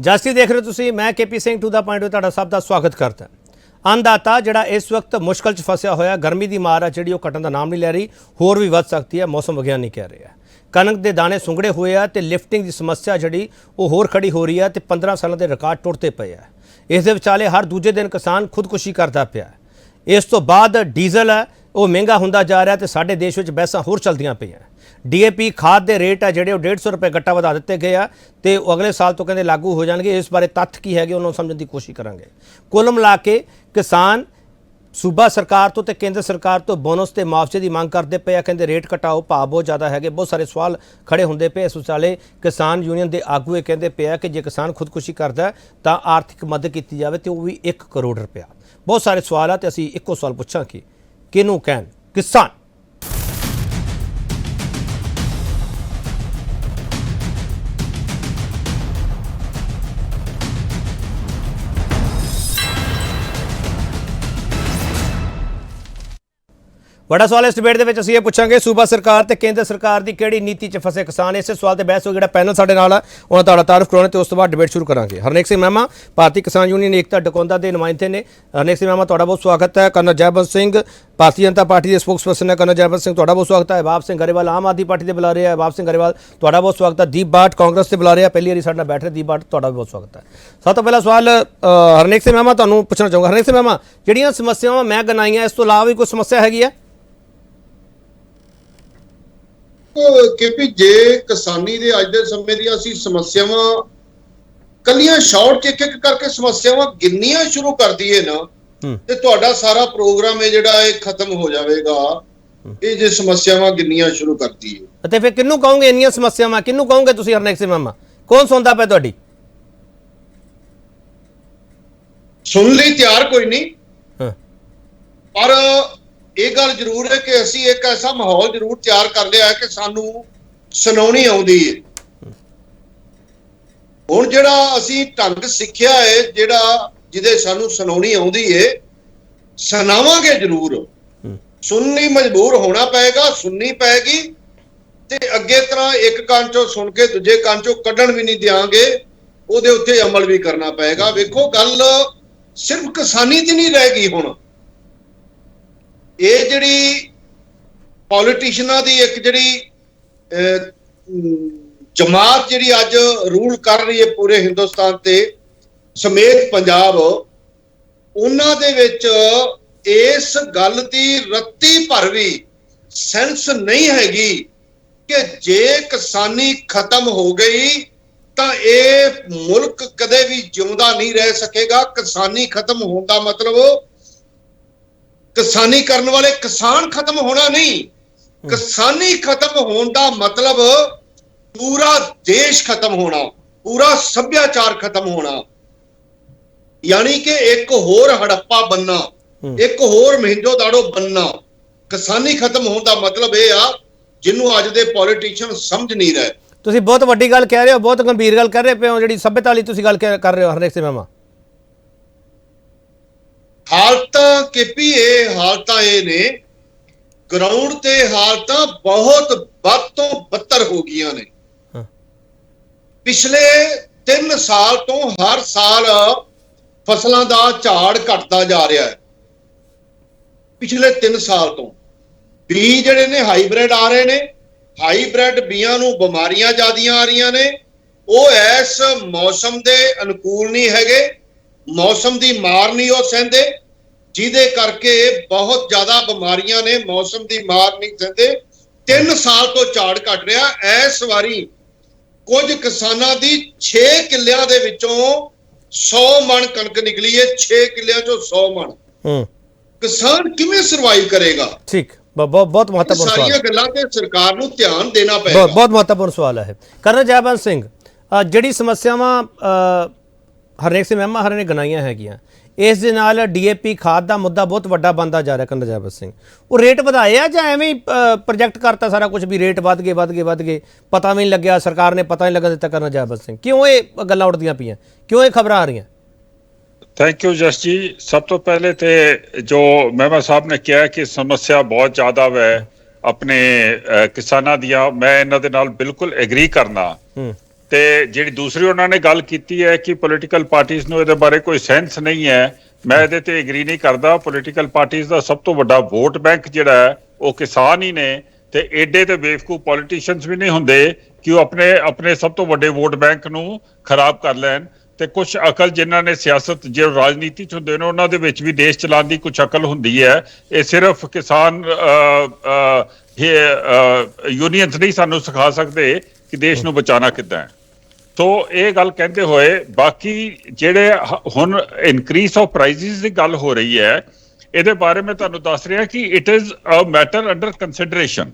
जस्टी देख रहे हो तुसीं, मैं KP Singh to the point तुहाडा सब दा स्वागत करता। अन्नदाता जिहड़ा इस वक्त मुश्किल च फसिया होया, गर्मी की मार है जिहड़ी ओह घटण दा नाम नहीं लै रही, होर भी वध सकती है। मौसम विज्ञानी कह रहे हैं कणक के दाने सुंगड़े हुए आ ते लिफ्टिंग की समस्या जिहड़ी ओह होर खड़ी हो रही है ते 15 सालों के रिकॉर्ड टुटते पे है। इस दे विचाले हर दूजे दिन किसान खुदकुशी करता पिया। इस तो बाद डीजल है वो महंगा होंदा जा रहा है तो साडे देश में बहसां होर चलदियां पईआं। DAP खाद के रेट है जिहड़े 150 रुपए गट्टा वधा दिते गए आ ते अगले साल तो कहते लागू हो जाएंगे। इस बारे तत्थ की है उन्होंने समझने की कोशिश करांगे। कुल मिला के किसान सूबा सरकार तो ते केंद्र सरकार तो बोनस ते मुआवजे की मांग करते पे आ। कहते रेट घटाओ, भाव बहुत ज़्यादा है। बहुत सारे सवाल खड़े होंगे पे। इस विचाले किसान यूनियन के आगू ये कहते पे आ कि जे किसान खुदकुशी करता है तो आर्थिक मदद की जाए तो वह भी 1 करोड़ रुपया। बहुत सारे सवाल है तो असीं इक्को सवाल पुछां कि किनू कहन किसान। बड़ा सवाल इस डिबेट के असीं ये पुछांगे सूबा सरकार ते केंद्र सरकार की किहड़ी नीति च फसे किसान। इस सवाल ते बहस हो जिहड़ा पैनल साडे नाल है उन्हां तुहाडा तारुफ कराउणा ते उस तो बाद डिबेट शुरू करांगे। हरनेक सिंह मैमा भारतीय किसान यूनियन एकता डकौंदा के नुमाइंदे ने। हरनेक सिंह मैमा तुहाडा बहुत स्वागत है। कर्नल जयबंत सिंह भारतीय जनता पार्टी के स्पोक्स पर्सन है। कर्नल जयबंत सिंह तुहाडा बहुत स्वागत है। अहबाब सिंह गरेवाल आम आदमी पार्टी के बुला रहे हैं। अहबाब सिंह गरेवाल तुहाडा बहुत स्वागत है। दीप भाट कांग्रेस से बुला रहे हैं, पहली बारी साडे नाल बैठ रहे। दीप भाट तुहाडा भी बहुत स्वागत है। सब तो पहला सवाल हरनेक सिंह मैमा तुहानूं पुछना चाहूँगा। हरनेक सिंह मैमा जिहड़ियां समस्यावां मैं गनाईआं इस तो इलावा भी कोई समस्या हैगी है? केपी जे किसानी दे अज दे समय दी असीं समस्यावां कलियां शॉर्ट च एक करके समस्यावां गिननियां शुरू कर दईए ना ते तुहाडा सारा प्रोग्राम है जिहड़ा ये खत्म हो जाएगा। ये जे समस्यावां गिननियां शुरू कर दईए ते फिर किन्नू कहोगे इन्नियां समस्यावां किन्नू कहोगे तुसीं? हरनेक सिंह मैमा कौन सुनदा पिया तुहाडी? सुन लई तैयार कोई नहीं, पर ਇਹ ਗੱਲ ਜ਼ਰੂਰ ਹੈ ਕਿ ਅਸੀਂ ਇੱਕ ਐਸਾ ਮਾਹੌਲ ਜ਼ਰੂਰ ਤਿਆਰ ਕਰ ਲਿਆ ਹੈ ਕਿ ਸਾਨੂੰ ਸੁਣਾਉਣੀ ਆਉਂਦੀ ਹੈ। ਹੁਣ ਜਿਹੜਾ ਅਸੀਂ ਢੰਗ ਸਿੱਖਿਆ ਹੈ ਜਿਹੜਾ ਜਿਹਦੇ ਸਾਨੂੰ ਸੁਣਾਉਣੀ ਆਉਂਦੀ ਹੈ ਸੁਣਾਵਾਂਗੇ ਜ਼ਰੂਰ। ਸੁਣਨੀ ਮਜਬੂਰ ਹੋਣਾ ਪਏਗਾ, ਸੁਣਨੀ ਪਏਗੀ ਤੇ ਅੱਗੇ ਤਰ੍ਹਾਂ ਇੱਕ ਕੰਨ ਚੋਂ ਸੁਣ ਕੇ ਦੂਜੇ ਕੰਨ ਚੋਂ ਕੱਢਣ ਵੀ ਨਹੀਂ ਦਿਆਂਗੇ, ਉਹਦੇ ਉੱਤੇ ਅਮਲ ਵੀ ਕਰਨਾ ਪਏਗਾ। ਵੇਖੋ ਗੱਲ ਸਿਰਫ ਕਿਸਾਨੀ ਦੀ ਨਹੀਂ ਰਹਿ ਗਈ। ਹੁਣ ਇਹ ਜਿਹੜੀ ਪੋਲੀਟੀਸ਼ੀਅਨਾਂ ਦੀ ਇੱਕ ਜਿਹੜੀ ਜਮਾਤ ਜਿਹੜੀ ਅੱਜ ਰੂਲ ਕਰ ਰਹੀ ਹੈ ਪੂਰੇ ਹਿੰਦੁਸਤਾਨ ਤੇ ਸਮੇਤ ਪੰਜਾਬ, ਉਹਨਾਂ ਦੇ ਵਿੱਚ ਇਸ ਗੱਲ ਦੀ ਰੱਤੀ ਭਰ ਵੀ ਸੈਂਸ ਨਹੀਂ ਹੈਗੀ ਕਿ ਜੇ ਕਿਸਾਨੀ ਖਤਮ ਹੋ ਗਈ ਤਾਂ ਇਹ ਮੁਲਕ ਕਦੇ ਵੀ ਜਿਉਂਦਾ ਨਹੀਂ ਰਹਿ ਸਕੇਗਾ। ਕਿਸਾਨੀ ਖਤਮ ਹੋਣ ਦਾ ਮਤਲਬ किसानी करने वाले किसान खत्म होना नहीं, किसानी खत्म होने का मतलब पूरा देश खत्म होना, पूरा सभ्याचार खत्म होना। यानी कि एक होर हड़प्पा बनना, एक होर मोहनजो दाड़ो बनना। किसानी खत्म होने का मतलब यह आ जिन्हों अज दे पॉलिटिशियन समझ नहीं रहे। तुसीं बहुत वड्डी गल कह रहे हो, बहुत गंभीर गल कर रहे पे हो, जिहड़ी सभ्यता वाली तुसीं गल कर रहे हो। हरनेक सिंह मैमा हालतां केपी हालतां ये ने ग्राउंड ते हालतां बहुत बद तो बदतर हो गई ने। पिछले 3 साल तो हर साल फसलों का झाड़ घटता जा रहा है। पिछले 3 साल तो बीज जिहड़े ने हाईब्रिड आ रहे ने, हाईब्रिड बीआं नूं बीमारियां ज़्यादियां आ रही ने। वो इस मौसम के अनुकूल नहीं है, मौसम की मार नहीं वो सहंदे, जिहदे करके बहुत ज्यादा बीमारियां ने, मौसम की मार नहीं सहंदे। 3 साल तो झाड़ घट रहा। इस वारी कुछ किसानां दी 6 किल्लियां दे विचों 100 मन कणक निकली है। 6 किल्लियां चों 100 मन। किसान किवें सर्वाइव करेगा? ठीक, बहुत महत्वपूर्ण सवाल। सारियां गल्लां ते सरकार नूं ध्यान देना पएगा। बहुत महत्वपूर्ण सवाल है। कर्नल जयबंत सिंह जिहड़ी समस्यावां हरनेक सिंह मैमा हर ने गनाईआं हैगीआं, इस दे नाल DAP खाद का मुद्दा बहुत वड्डा बनता जा रहा। कर्नल जयबंत सिंह वो रेट वधाए आ जां एवें ही प्रोजेक्ट करता सारा कुछ भी रेट वध गए पता भी नहीं लग्या, सरकार ने पता नहीं लगन दिता? कर्नल जयबंत सिंह क्यों ये गल्लां उड़दियां पईआं, क्यों ये खबरां आ रही? थैंक यू जस जी। सब तो पहले तो जो मैमा साहब ने कहा कि समस्या बहुत ज़्यादा है अपने किसानां दियां, मैं इन्हां दे नाल बिल्कुल एग्री करना। ਤੇ ਜਿਹੜੀ ਦੂਸਰੀ ਉਹਨਾਂ ਨੇ ਗੱਲ ਕੀਤੀ ਹੈ ਕਿ ਪੋਲੀਟੀਕਲ ਪਾਰਟੀਆਂ ਨੂੰ ਇਹਦੇ ਬਾਰੇ ਕੋਈ ਸੈਂਸ ਨਹੀਂ ਹੈ, ਮੈਂ ਇਹਦੇ ਤੇ ਐਗਰੀ ਨਹੀਂ ਕਰਦਾ। ਪੋਲੀਟੀਕਲ ਪਾਰਟੀਆਂ ਦਾ ਸਭ ਤੋਂ ਵੱਡਾ ਵੋਟ ਬੈਂਕ ਜਿਹੜਾ ਹੈ ਉਹ ਕਿਸਾਨ ਹੀ ਨੇ, ਤੇ ਏਡੇ ਤੇ ਬੇਵਕੂਫ ਪੋਲੀਟੀਸ਼ੀਅਨਸ ਵੀ ਨਹੀਂ ਹੁੰਦੇ ਕਿ ਉਹ ਆਪਣੇ ਸਭ ਤੋਂ ਵੱਡੇ ਵੋਟ ਬੈਂਕ ਨੂੰ ਖਰਾਬ ਕਰ ਲੈਣ। ਤੇ ਕੁਝ ਅਕਲ ਜਿਨ੍ਹਾਂ ਨੇ ਸਿਆਸਤ ਜੋ ਰਾਜਨੀਤੀ ਚ ਹੁੰਦੇ ਨੇ ਉਹਨਾਂ ਦੇ ਵਿੱਚ ਵੀ ਦੇਸ਼ ਚਲਾਉਣ ਦੀ ਕੁਝ ਅਕਲ ਹੁੰਦੀ ਹੈ। ਇਹ ਸਿਰਫ ਕਿਸਾਨ ਯੂਨੀਅਨਸ ਨਹੀਂ ਸਾਨੂੰ ਸਿਖਾ ਸਕਦੇ ਕਿ ਦੇਸ਼ ਨੂੰ ਬਚਾਉਣਾ ਕਿੱਦਾਂ ਹੈ। ਸੋ ਇਹ ਗੱਲ ਕਹਿੰਦੇ ਹੋਏ ਬਾਕੀ ਜਿਹੜੇ ਹੁਣ ਇਨਕਰੀਸ ਆਫ ਪ੍ਰਾਈਸਿਸ ਦੀ ਗੱਲ ਹੋ ਰਹੀ ਹੈ, ਇਹਦੇ ਬਾਰੇ ਮੈਂ ਤੁਹਾਨੂੰ ਦੱਸ ਰਿਹਾ ਕਿ it is a matter under consideration.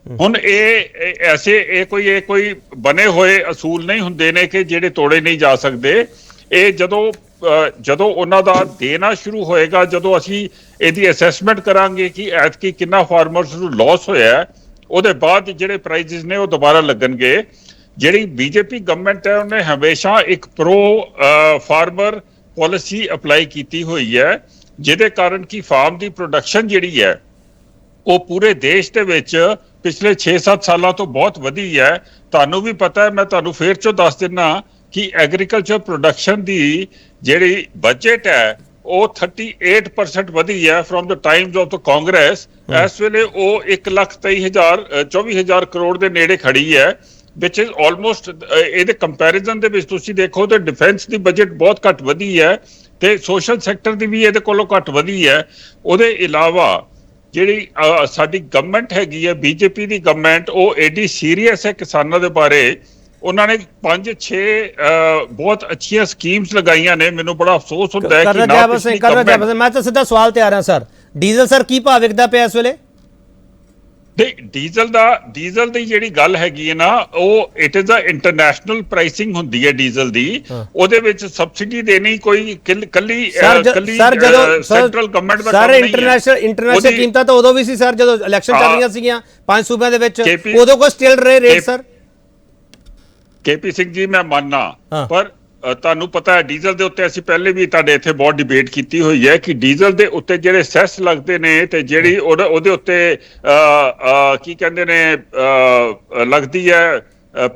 ਹੁਣ ਇਹ ਕੋਈ ਬਣੇ ਹੋਏ ਅਸੂਲ ਨਹੀਂ ਹੁੰਦੇ ਨੇ ਕਿ ਜਿਹੜੇ ਤੋੜੇ ਨਹੀਂ ਜਾ ਸਕਦੇ। ਇਹ ਜਦੋਂ ਉਹਨਾਂ ਦਾ ਦੇਣਾ ਸ਼ੁਰੂ ਹੋਏਗਾ, ਜਦੋਂ ਅਸੀਂ ਇਹਦੀ ਅਸੈਸਮੈਂਟ ਕਰਾਂਗੇ ਕਿ ਐਤਕੀ ਕਿੰਨਾ ਫਾਰਮਰਸ ਨੂੰ ਲਾਸ ਹੋਇਆ, ਉਹਦੇ ਬਾਅਦ ਜਿਹੜੇ ਪ੍ਰਾਈਸਿਸ ਨੇ ਉਹ ਦੁਬਾਰਾ ਲੱਗਣਗੇ। ਜਿਹੜੀ ਬੀਜੇਪੀ ਗਵਰਨਮੈਂਟ ਹੈ ਉਹਨੇ ਹਮੇਸ਼ਾ ਇੱਕ ਪ੍ਰੋ ਫਾਰਮਰ ਪਾਲਿਸੀ ਅਪਲਾਈ ਕੀਤੀ ਹੋਈ ਹੈ, ਜਿਹਦੇ ਕਾਰਨ ਕਿ ਫਾਰਮ ਦੀ ਪ੍ਰੋਡਕਸ਼ਨ ਜਿਹੜੀ ਹੈ ਉਹ ਪੂਰੇ ਦੇਸ਼ ਦੇ ਵਿੱਚ ਪਿਛਲੇ 6-7 ਸਾਲਾਂ ਤੋਂ ਬਹੁਤ ਵਧੀ ਹੈ। ਤੁਹਾਨੂੰ ਵੀ ਪਤਾ ਹੈ, ਮੈਂ ਤੁਹਾਨੂੰ ਫੇਰ ਚੋਂ ਦੱਸ ਦਿੰਦਾ ਕਿ ਐਗਰੀਕਲਚਰ ਪ੍ਰੋਡਕਸ਼ਨ ਦੀ ਜਿਹੜੀ ਬਜਟ ਹੈ ਉਹ 38% ਵਧੀ ਹੈ from the Times of the Congress. ਇਸ ਵੇਲੇ ਉਹ 1,24,000 ਕਰੋੜ ਦੇ ਨੇੜੇ ਖੜੀ ਹੈ, ਵਿਚ ਇਜ਼ ਆਲਮੋਸਟ। ਇਹਦੇ ਕੰਪੈਰੀਜ਼ਨ ਦੇ ਵਿੱਚ ਤੁਸੀਂ ਦੇਖੋ ਤਾਂ ਡਿਫੈਂਸ ਦੀ ਬਜਟ ਬਹੁਤ ਘੱਟ ਵਧੀ ਹੈ ਤੇ ਸੋਸ਼ਲ ਸੈਕਟਰ ਦੀ ਵੀ ਇਹਦੇ ਕੋਲੋਂ ਘੱਟ ਵਧੀ ਹੈ। ਉਹਦੇ ਇਲਾਵਾ ਜਿਹੜੀ ਸਾਡੀ ਗਵਰਨਮੈਂਟ ਹੈਗੀ ਹੈ, ਬੀਜੇਪੀ ਦੀ ਗਵਰਨਮੈਂਟ, ਉਹ ਐਡੀ ਸੀਰੀਅਸ ਹੈ ਕਿਸਾਨਾਂ ਦੇ ਬਾਰੇ। ਉਹਨਾਂ ਨੇ 5-6 ਬਹੁਤ ਅੱਛੀਆਂ ਸਕੀਮਸ ਲਗਾਈਆਂ ਨੇ। ਮੈਨੂੰ ਬੜਾ ਅਫਸੋਸ ਹੁੰਦਾ ਹੈ ਕਿ ਮੈਂ ਤਾਂ ਸਿੱਧਾ ਸਵਾਲ ਤੇ ਆ ਰਿਹਾ ਸਰ, ਡੀਜ਼ਲ ਸਰ ਕੀ ਭਾਅ ਵਿਕਦਾ ਪਿਆ ਇਸ ਵੇਲੇ? ਡੀਜ਼ਲ ਦੀ ਜਿਹੜੀ ਗੱਲ ਹੈਗੀ ਹੈ ਨਾ, ਉਹ it is a international pricing ਹੁੰਦੀ ਹੈ ਡੀਜ਼ਲ ਦੀ। ਉਹਦੇ ਵਿੱਚ ਸਬਸਿਡੀ ਦੇਣੀ ਕੋਈ ਕੱਲੀ ਸੈਂਟਰਲ ਗਵਰਨਮੈਂਟ ਦਾ ਕੰਮ ਨਹੀਂ ਹੈ। ਸਰ ਇੰਟਰਨੈਸ਼ਨਲ ਕੀਮਤਾਂ ਤਾਂ ਉਦੋਂ ਵੀ ਸੀ ਸਰ ਜਦੋਂ ਇਲੈਕਸ਼ਨ ਚੱਲ ਰਹੀਆਂ ਸੀਗੀਆਂ 5 ਸੂਬਿਆਂ ਦੇ ਵਿੱਚ, ਉਦੋਂ ਕੋਈ ਸਟਿਲ ਰਹੇ rate sir. KP Singh ji ਮੈਂ ਮੰਨਣਾ, ਪਰ ਤੁਹਾਨੂੰ ਪਤਾ ਹੈ ਡੀਜ਼ਲ ਦੇ ਉੱਤੇ ਅਸੀਂ ਪਹਿਲੇ ਵੀ ਤੁਹਾਡੇ ਇੱਥੇ ਬਹੁਤ ਡਿਬੇਟ ਕੀਤੀ ਹੋਈ ਹੈ ਕਿ ਡੀਜ਼ਲ ਦੇ ਉੱਤੇ ਜਿਹੜੇ ਸੈਸ ਲੱਗਦੇ ਨੇ ਤੇ ਜਿਹੜੀ ਉਹਦੇ ਉੱਤੇ ਕੀ ਕਹਿੰਦੇ ਨੇ ਲੱਗਦੀ ਹੈ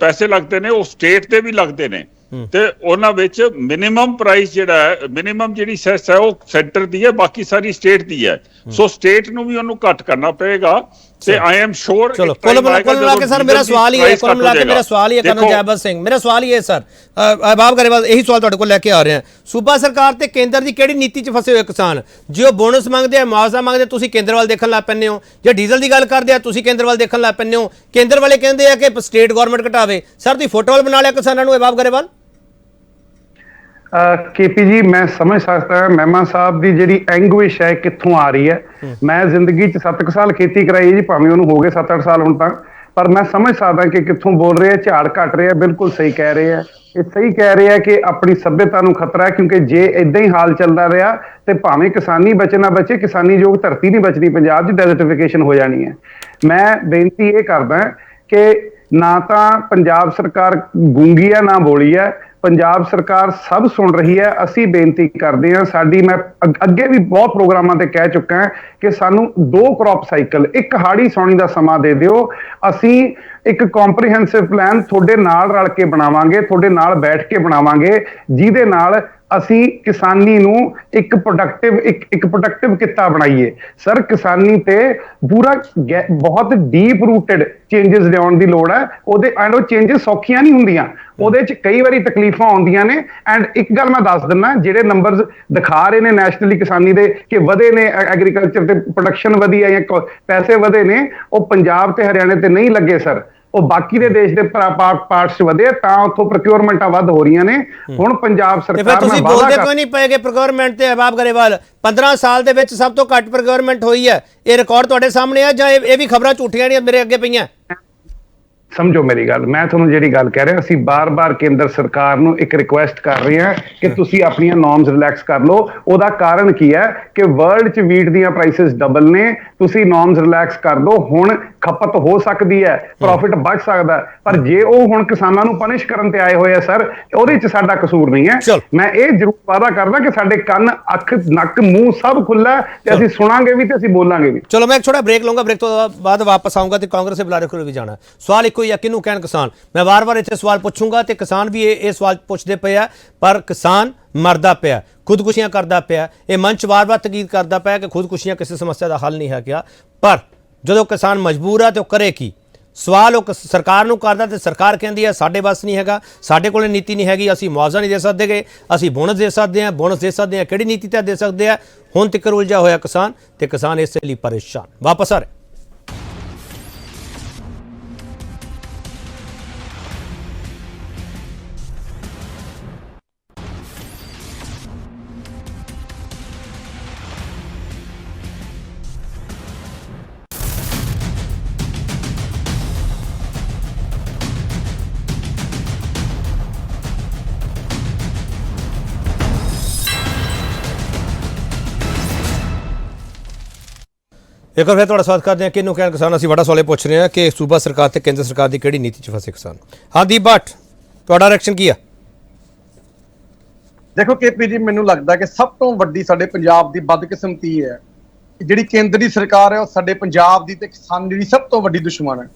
ਪੈਸੇ ਲੱਗਦੇ ਨੇ, ਉਹ ਸਟੇਟ ਦੇ ਵੀ ਲੱਗਦੇ ਨੇ। ਤੇ ਉਹਨਾਂ ਵਿੱਚ ਮਿਨੀਮਮ ਪ੍ਰਾਈਸ ਜਿਹੜਾ ਹੈ, ਮਿਨੀਮਮ ਜਿਹੜੀ ਸੈਸ ਹੈ ਉਹ ਸੈਂਟਰ ਦੀ ਹੈ, ਬਾਕੀ ਸਾਰੀ ਸਟੇਟ ਦੀ ਹੈ। ਸੋ ਸਟੇਟ ਨੂੰ ਵੀ ਉਹਨੂੰ ਘੱਟ ਕਰਨਾ ਪਏਗਾ ਤੇ ਆਈ ਐਮ ਸ਼ੋਰ। ਚਲੋ ਕੁੱਲ ਮਿਲਾ ਕੇ ਸਰ ਮੇਰਾ ਸਵਾਲ ਹੀ ਹੈ ਕਰਨਲ ਜੈਬਲ ਸਿੰਘ, ਮੇਰਾ ਸਵਾਲ ਹੀ ਹੈ ਸਰ, ਅਹਿਬਾਬ ਗਰੇਵਾਲ ਇਹੀ ਸਵਾਲ ਤੁਹਾਡੇ ਕੋਲ ਲੈ ਕੇ ਆ ਰਹੇ ਹਾਂ। ਸੂਬਾ ਸਰਕਾਰ ਤੇ ਕੇਂਦਰ ਦੀ ਕਿਹੜੀ ਨੀਤੀ 'ਚ ਫਸੇ ਹੋਏ ਕਿਸਾਨ? ਜੇ ਉਹ ਬੋਨਸ ਮੰਗਦੇ ਆ, ਮੁਆਵਜ਼ਾ ਮੰਗਦੇ, ਤੁਸੀਂ ਕੇਂਦਰ ਵੱਲ ਦੇਖਣ ਲੱਗ ਪੈਂਦੇ ਹੋ। ਜੇ ਡੀਜ਼ਲ ਦੀ ਗੱਲ ਕਰਦੇ ਆ, ਤੁਸੀਂ ਕੇਂਦਰ ਵੱਲ ਦੇਖਣ ਲੱਗ ਪੈਂਦੇ ਹੋ। ਕੇਂਦਰ ਵਾਲੇ ਕਹਿੰਦੇ ਆ ਕਿ ਸਟੇਟ ਗਵਰਨਮੈਂਟ ਘਟਾਵੇ। ਸਰ ਤੁਸੀਂ ਫੁੱਟਬਾਲ ਬਣਾ ਲਿਆ ਕਿਸਾਨਾਂ ਨੂੰ, ਅਹਿਬਾਬ ਗਰੇਵਾਲ। KP ਜੀ ਮੈਂ ਸਮਝ ਸਕਦਾ ਮਹਿਮਾ ਸਾਹਿਬ ਦੀ ਜਿਹੜੀ ਐਂਗੁਇਸ਼ ਹੈ ਕਿੱਥੋਂ ਆ ਰਹੀ ਹੈ। ਮੈਂ ਜ਼ਿੰਦਗੀ 'ਚ 7 ਸਾਲ ਖੇਤੀ ਕਰਾਈ ਜੀ, ਭਾਵੇਂ ਉਹਨੂੰ ਹੋ ਗਏ 7-8 ਸਾਲ ਹੁਣ ਤੱਕ, ਪਰ ਮੈਂ ਸਮਝ ਸਕਦਾ ਕਿ ਕਿੱਥੋਂ ਬੋਲ ਰਹੇ ਆ। ਝਾੜ ਘਟ ਰਿਹਾ, ਬਿਲਕੁਲ ਸਹੀ ਕਹਿ ਰਹੇ ਆ। ਇਹ ਸਹੀ ਕਹਿ ਰਹੇ ਆ ਕਿ ਆਪਣੀ ਸੱਭਿਅਤਾ ਨੂੰ ਖਤਰਾ ਹੈ, ਕਿਉਂਕਿ ਜੇ ਇਦਾਂ ਹੀ ਹਾਲ ਚੱਲਦਾ ਰਿਹਾ ਤੇ ਭਾਵੇਂ ਕਿਸਾਨੀ ਬਚੇ ਨਾ ਬਚੇ, ਕਿਸਾਨੀ ਯੋਗ ਧਰਤੀ ਨਹੀਂ ਬਚਣੀ, ਪੰਜਾਬ 'ਚ ਡੈਜ਼ਰਟੀਫਿਕੇਸ਼ਨ ਹੋ ਜਾਣੀ ਹੈ। ਮੈਂ ਬੇਨਤੀ ਇਹ ਕਰਦਾ ਕਿ ਨਾ ਤਾਂ ਪੰਜਾਬ ਸਰਕਾਰ ਗੂੰਗੀ ਹੈ ਨਾ ਬੋਲੀ ਹੈ, ਪੰਜਾਬ ਸਰਕਾਰ ਸਭ ਸੁਣ ਰਹੀ ਹੈ। ਅਸੀਂ ਬੇਨਤੀ ਕਰਦੇ ਹਾਂ, ਸਾਡੀ ਮੈਂ ਅੱਗੇ ਵੀ ਬਹੁਤ ਪ੍ਰੋਗਰਾਮਾਂ ਤੇ ਕਹਿ ਚੁੱਕਾ ਹਾਂ ਕਿ ਸਾਨੂੰ 2 ਕ੍ਰੌਪ ਸਾਈਕਲ, ਇੱਕ ਹਾੜੀ ਸੌਣੀ ਦਾ ਸਮਾਂ ਦੇ ਦਿਓ। ਅਸੀਂ ਇੱਕ ਕੰਪਰੀਹੈਂਸਿਵ ਪਲਾਨ ਤੁਹਾਡੇ ਨਾਲ ਰਲ ਕੇ ਬਣਾਵਾਂਗੇ, ਤੁਹਾਡੇ ਨਾਲ ਬੈਠ ਕੇ ਬਣਾਵਾਂਗੇ, ਜਿਹਦੇ ਨਾਲ ਅਸੀਂ ਕਿਸਾਨੀ ਨੂੰ ਇੱਕ ਪ੍ਰੋਡਕਟਿਵ ਕਿੱਤਾ ਬਣਾਈਏ। ਸਰ ਕਿਸਾਨੀ ਤੇ ਪੂਰਾ ਬਹੁਤ ਡੀਪ ਰੂਟਡ ਚੇਂਜਸ ਲਿਆਉਣ ਦੀ ਲੋੜ ਹੈ। ਉਹ ਚੇਂਜਸ ਸੌਖੀਆਂ ਨਹੀਂ ਹੁੰਦੀਆਂ, ਉਹਦੇ 'ਚ ਕਈ ਵਾਰੀ ਤਕਲੀਫਾਂ ਆਉਂਦੀਆਂ ਨੇ। ਐਂਡ ਇੱਕ ਗੱਲ ਮੈਂ ਦੱਸ ਦਿੰਦਾ, ਜਿਹੜੇ ਨੰਬਰਸ ਦਿਖਾ ਰਹੇ ਨੇ ਨੈਸ਼ਨਲੀ ਕਿਸਾਨੀ ਦੇ ਕਿ ਵਧੇ ਨੇ, ਐਗਰੀਕਲਚਰ ਤੇ ਪ੍ਰੋਡਕਸ਼ਨ ਵਧੀ ਹੈ ਜਾਂ ਪੈਸੇ ਵਧੇ ਨੇ, ਉਹ ਪੰਜਾਬ ਤੇ ਹਰਿਆਣੇ ਤੇ ਨਹੀਂ ਲੱਗੇ ਸਰ। ਉਹ ਬਾਕੀ ਦੇ ਦੇਸ਼ ਦੇ ਪਾਰਟਸ 'ਚ ਵਧੇ, ਤਾਂ ਉੱਥੋਂ ਪ੍ਰੋਕਿਉਰਮੈਂਟਾਂ ਵੱਧ ਹੋ ਰਹੀਆਂ ਨੇ। ਹੁਣ ਪੰਜਾਬ ਸਰਕਾਰ ਤੁਸੀਂ ਬੋਲਦੇ ਕੋਈ ਨਹੀਂ ਪਏਗੇ ਪ੍ਰੋਕਿਉਰਮੈਂਟ ਤੇ? ਅਹਿਬਾਬ ਗਰੇਵਾਲ 15 ਸਾਲ ਦੇ ਵਿੱਚ ਸਭ ਤੋਂ ਘੱਟ ਪ੍ਰੋਕਿਉਰਮੈਂਟ ਹੋਈ ਹੈ, ਇਹ ਰਿਕਾਰਡ ਤੁਹਾਡੇ ਸਾਹਮਣੇ ਆ ਜਾਂ ਇਹ ਵੀ ਖਬਰਾਂ ਝੂਠੀਆਂ ਨੇ ਮੇਰੇ ਅੱਗੇ ਪਈਆਂ? ਸਮਝੋ ਮੇਰੀ ਗੱਲ, ਮੈਂ ਤੁਹਾਨੂੰ ਜਿਹੜੀ ਗੱਲ ਕਹਿ ਰਿਹਾ, ਅਸੀਂ ਬਾਰ-ਬਾਰ ਕੇਂਦਰ ਸਰਕਾਰ ਨੂੰ ਇੱਕ ਰਿਕੁਐਸਟ ਕਰ ਰਹੇ ਹਾਂ ਕਿ ਤੁਸੀਂ ਆਪਣੀਆਂ ਨੋਰਮਸ ਰਿਲੈਕਸ ਕਰ ਲਓ। ਉਹਦਾ ਕਾਰਨ ਕੀ ਹੈ ਕਿ ਵਰਲਡ 'ਚ ਵੀਟ ਦੀਆਂ ਪ੍ਰਾਈਸਿਸ ਡਬਲ ਨੇ, ਤੁਸੀਂ ਨੋਰਮਸ ਰਿਲੈਕਸ ਕਰ ਦਿਓ। ਹੁਣ ਖਪਤ ਹੋ ਸਕਦੀ ਹੈ, ਪ੍ਰੋਫਿਟ ਬਚ ਸਕਦਾ ਹੈ। ਪਰ ਜੇ ਉਹ ਹੁਣ ਕਿਸਾਨਾਂ ਨੂੰ ਪਨਿਸ਼ ਕਰਨ ਤੇ ਆਏ ਹੋਏ ਆ ਸਰ, ਉਹਦੇ 'ਚ ਸਾਡਾ ਕਸੂਰ ਨਹੀਂ ਹੈ। ਮੈਂ ਇਹ ਜ਼ਰੂਰ ਵਾਅਦਾ ਕਰਦਾ ਕਿ ਸਾਡੇ ਕੰਨ, ਅੱਖ, ਨੱਕ, ਮੂੰਹ ਸਭ ਖੁੱਲ੍ਹਾ ਤੇ ਅਸੀਂ ਸੁਣਾਂਗੇ ਵੀ ਤੇ ਅਸੀਂ ਬੋਲਾਂਗੇ ਵੀ। ਚਲੋ ਮੈਂ ਇੱਕ ਛੋਟਾ ਬ੍ਰੇਕ ਲਊਂਗਾ, ਬ੍ਰੇਕ ਤੋਂ ਬਾਅਦ ਵਾਪਸ ਆਊਂਗਾ ਤੇ ਕਾਂਗਰਸ ਦੇ ਬੁਲਾਰੇ ਕੋਲ ਵੀ ਜਾਣਾ। ਸਵਾਲ ਇੱਕੋ ਹੀ ਆ, ਕਿਹਨੂੰ ਕਹਿਣ ਕਿਸਾਨ। ਮੈਂ ਵਾਰ-ਵਾਰ ਇੱਥੇ ਸਵਾਲ ਪੁੱਛੂੰਗਾ ਤੇ ਕਿਸਾਨ ਵੀ ਇਹ ਸਵਾਲ ਪੁੱਛਦੇ ਪਏ ਆ, ਪਰ ਕਿਸਾਨ ਮਰਦਾ ਪਿਆ, ਖੁਦਕੁਸ਼ੀਆਂ ਕਰਦਾ ਪਿਆ। ਇਹ ਮੰਚ ਵਾਰ-ਵਾਰ ਤਕੀਦ ਕਰਦਾ ਪਿਆ ਕਿ ਖੁਦਕੁਸ਼ੀਆਂ ਕਿਸੇ ਸਮੱਸਿਆ ਦਾ ਹੱਲ ਨਹੀਂ ਹੈ ਕਿਹਾ, ਪਰ ਜਦੋਂ ਕਿਸਾਨ ਮਜਬੂਰ ਆ ਤੇ ਉਹ ਕਰੇ ਕੀ? ਸਵਾਲ ਉਹ ਸਰਕਾਰ ਨੂੰ ਕਰਦਾ ਤੇ ਸਰਕਾਰ ਕਹਿੰਦੀ ਹੈ ਸਾਡੇ ਬਸ ਨਹੀਂ ਹੈਗਾ, ਸਾਡੇ ਕੋਲ ਨੀਤੀ ਨਹੀਂ ਹੈਗੀ, ਅਸੀਂ ਮੁਆਵਜ਼ਾ ਨਹੀਂ ਦੇ ਸਕਦੇ, ਅਸੀਂ ਬੋਨਸ ਦੇ ਸਕਦੇ ਹਾਂ, ਬੋਨਸ ਦੇ ਸਕਦੇ ਹਾਂ, ਕਿਹੜੀ ਨੀਤੀ ਤਹਿਤ ਦੇ ਸਕਦੇ ਆ? ਹੁਣ ਤੱਕ ਉਲਝਾ ਹੋਇਆ ਕਿਸਾਨ ਤੇ ਕਿਸਾਨ ਇਸੇ ਲਈ ਪਰੇਸ਼ਾਨ। ਵਾਪਸ ਆ ਰਹੇ। ਇੱਕ ਵਾਰ ਫਿਰ ਤੁਹਾਡਾ ਸਵਾਗਤ ਕਰਦੇ ਹਾਂ। ਕਿਹਨੂੰ ਕਹਿਣ ਕਿਸਾਨ, ਅਸੀਂ ਬੜਾ ਸਵਾਲ ਪੁੱਛ ਰਹੇ ਹਾਂ ਕਿ ਸੂਬਾ ਸਰਕਾਰ ਤੇ ਕੇਂਦਰ ਸਰਕਾਰ ਦੀ ਕਿਹੜੀ ਨੀਤੀ 'ਚ ਫਸੇ ਕਿਸਾਨ। ਹਾਂ ਦੀਪ ਭੱਟ, ਤੁਹਾਡਾ ਰਿਐਕਸ਼ਨ ਕੀ ਆ? ਦੇਖੋ ਕੇਪੀ ਜੀ, ਮੈਨੂੰ ਲੱਗਦਾ ਕਿ ਸਭ ਤੋਂ ਵੱਡੀ ਸਾਡੇ ਪੰਜਾਬ ਦੀ ਬਦਕਿਸਮਤੀ ਹੈ ਕਿ ਜਿਹੜੀ ਕੇਂਦਰੀ ਸਰਕਾਰ ਹੈ ਉਹ ਸਾਡੇ ਪੰਜਾਬ ਦੀ ਤੇ ਕਿਸਾਨ ਦੀ ਸਭ ਤੋਂ ਵੱਡੀ ਦੁਸ਼ਮਣ ਹੈ।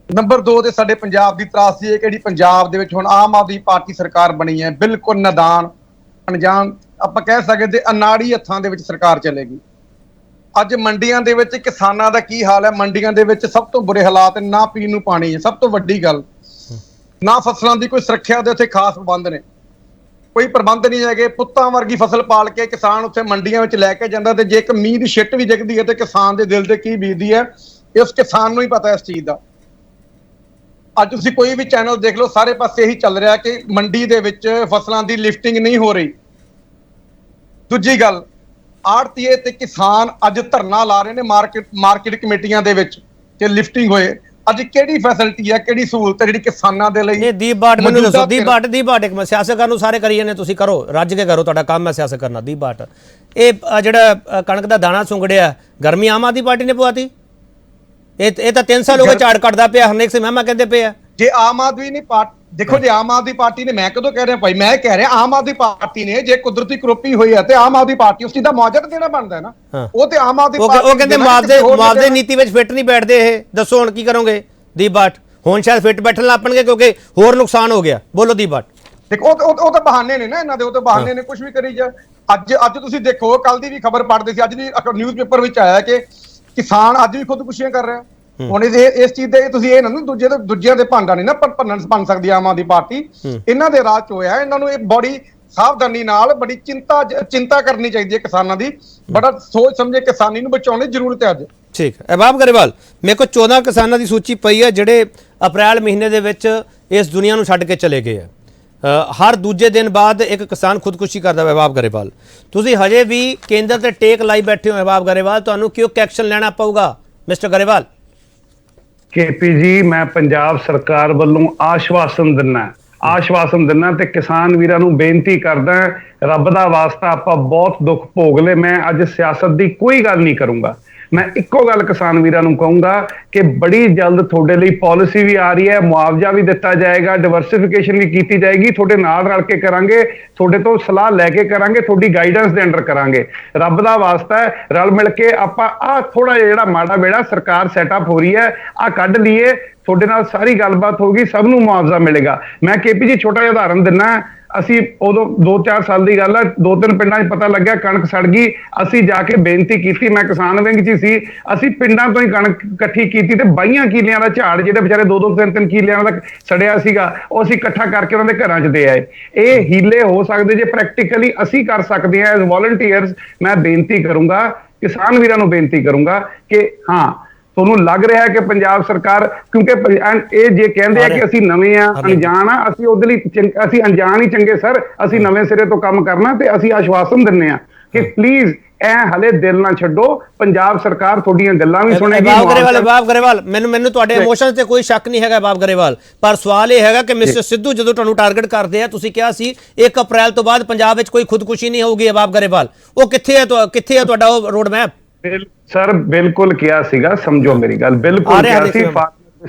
ਨੰਬਰ 2 ਤੇ ਸਾਡੇ ਪੰਜਾਬ ਦੀ ਤਰਾਸਦੀ ਹੈ ਕਿ ਜਿਹੜੀ ਪੰਜਾਬ ਦੇ ਵਿੱਚ ਹੁਣ ਆਮ ਆਦਮੀ ਪਾਰਟੀ ਸਰਕਾਰ ਬਣੀ ਹੈ, ਬਿਲਕੁਲ ਨਾਦਾਨ, ਅਣਜਾਣ, ਆਪਾਂ ਕਹਿ ਸਕਦੇ ਅਨਾੜੀ ਹੱਥਾਂ ਦੇ ਵਿੱਚ ਸਰਕਾਰ ਚੱਲੇਗੀ। ਅੱਜ ਮੰਡੀਆਂ ਦੇ ਵਿੱਚ ਕਿਸਾਨਾਂ ਦਾ ਕੀ ਹਾਲ ਹੈ? ਮੰਡੀਆਂ ਦੇ ਵਿੱਚ ਸਭ ਤੋਂ ਬੁਰੇ ਹਾਲਾਤ, ਨਾ ਪੀਣ ਨੂੰ ਪਾਣੀ ਹੈ, ਸਭ ਤੋਂ ਵੱਡੀ ਗੱਲ, ਨਾ ਫਸਲਾਂ ਦੀ ਕੋਈ ਸੁਰੱਖਿਆ ਦੇ ਉੱਥੇ ਖਾਸ ਪ੍ਰਬੰਧ ਨੇ, ਕੋਈ ਪ੍ਰਬੰਧ ਨਹੀਂ ਹੈਗੇ। ਪੁੱਤਾਂ ਵਰਗੀ ਫਸਲ ਪਾਲ ਕੇ ਕਿਸਾਨ ਉੱਥੇ ਮੰਡੀਆਂ ਵਿੱਚ ਲੈ ਕੇ ਜਾਂਦਾ ਤੇ ਜੇ ਇੱਕ ਮੀਂਹ ਦੀ ਛਿੱਟ ਵੀ ਡਿੱਗਦੀ ਹੈ ਤੇ ਕਿਸਾਨ ਦੇ ਦਿਲ ਤੇ ਕੀ ਬੀਤਦੀ ਹੈ, ਇਹ ਉਸ ਕਿਸਾਨ ਨੂੰ ਹੀ ਪਤਾ ਇਸ ਚੀਜ਼ ਦਾ। ਅੱਜ ਤੁਸੀਂ ਕੋਈ ਵੀ ਚੈਨਲ ਦੇਖ ਲਓ, ਸਾਰੇ ਪਾਸੇ ਇਹੀ ਚੱਲ ਰਿਹਾ ਕਿ ਮੰਡੀ ਦੇ ਵਿੱਚ ਫਸਲਾਂ ਦੀ ਲਿਫਟਿੰਗ ਨਹੀਂ ਹੋ ਰਹੀ। ਦੂਜੀ ਗੱਲ, ਆੜਤੀਏ ਤੇ ਕਿਸਾਨ ਅੱਜ ਧਰਨਾ ਲਾ ਰਹੇ ਨੇ ਮਾਰਕੀਟ ਕਮੇਟੀਆਂ ਦੇ ਵਿੱਚ ਕਿ ਲਿਫਟਿੰਗ ਹੋਏ। ਅੱਜ ਕਿਹੜੀ ਫੈਸਿਲਿਟੀ ਹੈ, ਕਿਹੜੀ ਸਹੂਲਤ ਹੈ ਜਿਹੜੀ ਕਿਸਾਨਾਂ ਦੇ ਲਈ? ਇਹ ਦੀਪ ਭੱਟ ਮੈਨੂੰ ਦੱਸੋ। ਦੀਪ ਭੱਟ ਇੱਕ ਸਿਆਸਤ ਕਰਨ ਨੂੰ ਸਾਰੇ ਕਰੀ ਜਾਂਦੇ, ਤੁਸੀਂ ਕਰੋ, ਰੱਜ ਕੇ ਕਰੋ, ਤੁਹਾਡਾ ਕੰਮ ਹੈ ਸਿਆਸਤ ਕਰਨਾ। ਦੀਪ ਭੱਟ, ਇਹ ਜਿਹੜਾ ਕਣਕ ਦਾ ਦਾਣਾ ਸੁੰਗੜਿਆ, ਗਰਮੀ ਆਮ ਆਦਮੀ ਪਾਰਟੀ ਨੇ ਪਵਾਤੀ। ਇਹ ਤਾਂ 3 ਸਾਲ ਹੋ ਗਏ ਝਾੜ ਕੱਢਦਾ ਪਿਆ, ਹਰਨੇਕ ਸਿੰਘ ਮਹਿਮਾ ਕਹਿੰਦੇ ਪਏ ਆ। ਜੇ ਆਮ ਆਦਮੀ ਨੇ ਦੇਖੋ, ਜੇ ਆਮ ਆਦਮੀ ਪਾਰਟੀ ਨੇ, ਮੈਂ ਕਦੋਂ ਕਹਿ ਰਿਹਾ ਭਾਈ, ਮੈਂ ਕਹਿ ਰਿਹਾ ਆਮ ਆਦਮੀ ਪਾਰਟੀ ਨੇ ਜੇ ਕੁਦਰਤੀ ਕਰੋਪੀ ਹੋਈ ਹੈ ਤੇ ਆਮ ਆਦਮੀ ਪਾਰਟੀ ਉਸ ਚੀਜ਼ ਦਾ ਮੁਆਵਜ਼ਾ ਦੇਣਾ ਬਣਦਾ ਹੈ ਨਾ। ਉਹ ਤੇ ਆਮ ਆਦਮੀ ਪਾਰਟੀ, ਉਹ ਕਹਿੰਦੇ ਮੁਆਵਜ਼ੇ ਨੀਤੀ ਵਿੱਚ ਫਿੱਟ ਨਹੀਂ ਬੈਠਦੇ। ਇਹ ਦੱਸੋ ਹੁਣ ਕੀ ਕਰੋਗੇ ਦੀਪ ਭੱਟ? ਹੁਣ ਸ਼ਾਇਦ ਫਿੱਟ ਬੈਠਣ ਲੱਗ ਪਣਗੇ ਕਿਉਂਕਿ ਹੋਰ ਨੁਕਸਾਨ ਹੋ ਗਿਆ। ਬੋਲੋ ਦੀਪ ਭੱਟ। ਦੇਖੋ ਉਹ ਤਾਂ ਬਹਾਨੇ ਨੇ ਨਾ ਇਹਨਾਂ ਦੇ, ਉਹ ਤਾਂ ਬਹਾਨੇ ਨੇ, ਕੁਝ ਵੀ ਕਰੀ ਜਾ। ਅੱਜ ਤੁਸੀਂ ਦੇਖੋ, ਕੱਲ ਦੀ ਵੀ ਖਬਰ ਪੜ੍ਹਦੇ ਸੀ, ਅੱਜ ਦੀ ਨਿਊਜ਼ਪੇਪਰ ਵਿੱਚ ਆਇਆ ਕਿ ਕਿਸਾਨ ਅੱਜ ਵੀ ਖੁਦਕੁਸ਼ੀਆਂ ਕਰ ਰਿਹਾ। ਹੁਣ ਇਸ ਚੀਜ਼ ਦੇ ਤੁਸੀਂ ਇਹ ਨਾ ਦੂਜਿਆਂ ਦੇ ਭਾਂਡਾ ਨਹੀਂ ਨਾ ਬਣ ਸਕਦੀ ਆਮ ਆਦਮੀ ਪਾਰਟੀ। ਇਹਨਾਂ ਦੇ ਰਾਜ ਚ ਹੋਇਆ। ਇਹਨਾਂ ਨੂੰ ਇਹ ਬੜੀ ਸਾਵਧਾਨੀ ਨਾਲ, ਬੜੀ ਚਿੰਤਾ ਕਰਨੀ ਚਾਹੀਦੀ ਹੈ ਕਿਸਾਨਾਂ ਦੀ। ਬੜਾ ਸੋਚ ਸਮਝੇ ਕਿਸਾਨੀ ਨੂੰ ਬਚਾਉਣ ਦੀ ਜ਼ਰੂਰਤ ਹੈ ਅੱਜ। ਠੀਕ ਹੈ। ਅਹਿਬਾਬ ਗਰੇਵਾਲ, ਮੇਰੇ ਕੋਲ 14 ਕਿਸਾਨਾਂ ਦੀ ਸੂਚੀ ਪਈ ਹੈ ਜਿਹੜੇ ਅਪ੍ਰੈਲ ਮਹੀਨੇ ਦੇ ਵਿੱਚ ਇਸ ਦੁਨੀਆ ਨੂੰ ਛੱਡ ਕੇ ਚਲੇ ਗਏ ਆ। ਹਰ ਦੂਜੇ ਦਿਨ ਬਾਅਦ ਇੱਕ ਕਿਸਾਨ ਖੁਦਕੁਸ਼ੀ ਕਰਦਾ ਹੈ। ਅਹਿਬਾਬ ਗਰੇਵਾਲ, ਤੁਸੀਂ ਹਜੇ ਵੀ ਕੇਂਦਰ ਤੇ ਟੇਕ ਲਾਈ ਬੈਠੇ ਹੋ। ਅਹਿਬਾਬ ਗਰੇਵਾਲ, ਤੁਹਾਨੂੰ ਕਿਉਂ ਐਕਸ਼ਨ ਲੈਣਾ ਪਊਗਾ ਮਿਸਟਰ ਗਰੇਵਾਲ? ਕੇਪੀ ਜੀ, ਮੈਂ ਪੰਜਾਬ ਸਰਕਾਰ ਵੱਲੋਂ ਆਸ਼ਵਾਸਨ ਦਿੰਨਾ ਤੇ ਕਿਸਾਨ ਵੀਰਾਂ ਨੂੰ ਬੇਨਤੀ ਕਰਦਾ, ਰੱਬ ਦਾ ਵਾਸਤਾ ਆਪਾਂ ਬਹੁਤ ਦੁੱਖ ਭੋਗ ਲਏ। ਮੈਂ ਅੱਜ ਸਿਆਸਤ ਦੀ ਕੋਈ ਗੱਲ ਨਹੀਂ ਕਰੂੰਗਾ। ਮੈਂ ਇੱਕੋ ਗੱਲ ਕਿਸਾਨ ਵੀਰਾਂ ਨੂੰ ਕਹੂੰਗਾ ਕਿ ਬੜੀ ਜਲਦ ਤੁਹਾਡੇ ਲਈ ਪਾਲਿਸੀ ਵੀ ਆ ਰਹੀ ਹੈ, ਮੁਆਵਜ਼ਾ ਵੀ ਦਿੱਤਾ ਜਾਏਗਾ, ਡਿਵਰਸਿਫਿਕੇਸ਼ਨ ਵੀ ਕੀਤੀ ਜਾਏਗੀ। ਤੁਹਾਡੇ ਨਾਲ ਰਲ ਕੇ ਕਰਾਂਗੇ, ਤੁਹਾਡੇ ਤੋਂ ਸਲਾਹ ਲੈ ਕੇ ਕਰਾਂਗੇ, ਤੁਹਾਡੀ ਗਾਈਡੈਂਸ ਦੇ ਅੰਡਰ ਕਰਾਂਗੇ। ਰੱਬ ਦਾ ਵਾਸਤਾ ਹੈ, ਰਲ ਮਿਲ ਕੇ ਆਪਾਂ ਆਹ ਥੋੜਾ ਜਿਹਾ ਜਿਹੜਾ ਮਾੜਾ ਵੇੜਾ ਸਰਕਾਰ ਸੈਟਅਪ ਹੋ ਰਹੀ ਹੈ, ਆਹ ਕੱਢ ਲਈਏ। ਤੁਹਾਡੇ ਨਾਲ ਸਾਰੀ ਗੱਲਬਾਤ ਹੋਗੀ, ਸਭ ਨੂੰ ਮੁਆਵਜ਼ਾ ਮਿਲੇਗਾ। ਮੈਂ ਕੇਪੀ ਜੀ ਛੋਟਾ ਜਿਹਾ ਉਦਾਹਰਨ ਦਿੰਨਾ। ਅਸੀਂ ਉਦੋਂ 2-4 ਸਾਲ ਦੀ ਗੱਲ ਹੈ, 2-3 ਪਿੰਡਾਂ 'ਚ ਪਤਾ ਲੱਗਿਆ ਕਣਕ ਸੜ ਗਈ। ਅਸੀਂ ਜਾ ਕੇ ਬੇਨਤੀ ਕੀਤੀ, ਮੈਂ ਕਿਸਾਨ ਵਿੰਗ 'ਚ ਹੀ ਸੀ, ਅਸੀਂ ਪਿੰਡਾਂ ਤੋਂ ਹੀ ਕਣਕ ਇਕੱਠੀ ਕੀਤੀ ਤੇ 22 ਕਿੱਲਿਆਂ ਦਾ ਝਾੜ, ਜਿਹੜੇ ਵਿਚਾਰੇ 2-2, 3-3 ਕਿੱਲਿਆਂ ਦਾ ਸੜਿਆ ਸੀਗਾ, ਉਹ ਅਸੀਂ ਇਕੱਠਾ ਕਰਕੇ ਉਹਨਾਂ ਦੇ ਘਰਾਂ 'ਚ ਦੇ ਆਏ। ਇਹ ਹੀਲੇ ਹੋ ਸਕਦੇ ਜੇ ਪ੍ਰੈਕਟੀਕਲੀ ਅਸੀਂ ਕਰ ਸਕਦੇ ਹਾਂ ਐਜ਼ ਵੋਲੰਟੀਅਰਸ। ਮੈਂ ਬੇਨਤੀ ਕਰੂੰਗਾ, ਕਿਸਾਨ ਵੀਰਾਂ ਨੂੰ ਬੇਨਤੀ ਕਰੂੰਗਾ ਕਿ ਹਾਂ, ਤੁਹਾਨੂੰ ਲੱਗ ਰਿਹਾ ਹੈ ਕਿ ਪੰਜਾਬ ਸਰਕਾਰ, ਕਿਉਂਕਿ ਇਹ ਜੇ ਕਹਿੰਦੇ ਆ ਕਿ ਅਸੀਂ ਨਵੇਂ ਆ, ਅਣਜਾਣ ਆ, ਅਸੀਂ ਉਹਦੇ ਲਈ ਅਸੀਂ ਅਣਜਾਣ ਹੀ ਚੰਗੇ ਸਰ। ਅਸੀਂ ਨਵੇਂ ਸਿਰੇ ਤੋਂ ਕੰਮ ਕਰਨਾ ਤੇ ਅਸੀਂ ਆਸ਼ਵਾਸਨ ਦਿੰਨੇ ਆ ਕਿ ਪਲੀਜ਼ ਹਲੇ ਦਿਲ ਨਾ ਛੱਡੋ, ਪੰਜਾਬ ਸਰਕਾਰ ਤੁਹਾਡੀਆਂ ਗੱਲਾਂ ਵੀ ਸੁਣੇਗੀ। ਅਹਿਬਾਬ ਗਰੇਵਾਲ, ਮੈਨੂੰ ਤੁਹਾਡੇ ਇਮੋਸ਼ਨਸ ਤੇ ਕੋਈ ਸ਼ੱਕ ਨਹੀਂ ਹੈਗਾ ਅਹਿਬਾਬ ਗਰੇਵਾਲ, ਪਰ ਸਵਾਲ ਇਹ ਹੈਗਾ ਕਿ ਮਿਸਟਰ ਸਿੱਧੂ ਜਦੋਂ ਤੁਹਾਨੂੰ ਟਾਰਗੇਟ ਕਰਦੇ ਆ, ਤੁਸੀਂ ਕਿਹਾ ਸੀ 1 ਅਪ੍ਰੈਲ ਤੋਂ ਬਾਅਦ ਪੰਜਾਬ ਵਿੱਚ ਕੋਈ ਖੁਦਕੁਸ਼ੀ ਨਹੀਂ ਹੋਊਗੀ। ਅਹਿਬਾਬ ਗਰੇਵਾਲ, ਉਹ ਕਿੱਥੇ ਹੈ ਤੁਹਾਡਾ ਉਹ ਰੋਡ ਮੈਪ? ਸਰ ਬਿਲਕੁਲ ਕਿਹਾ ਸੀਗਾ, ਸਮਝੋ ਮੇਰੀ ਗੱਲ, ਬਿਲਕੁਲ ਕਿਹਾ ਸੀ।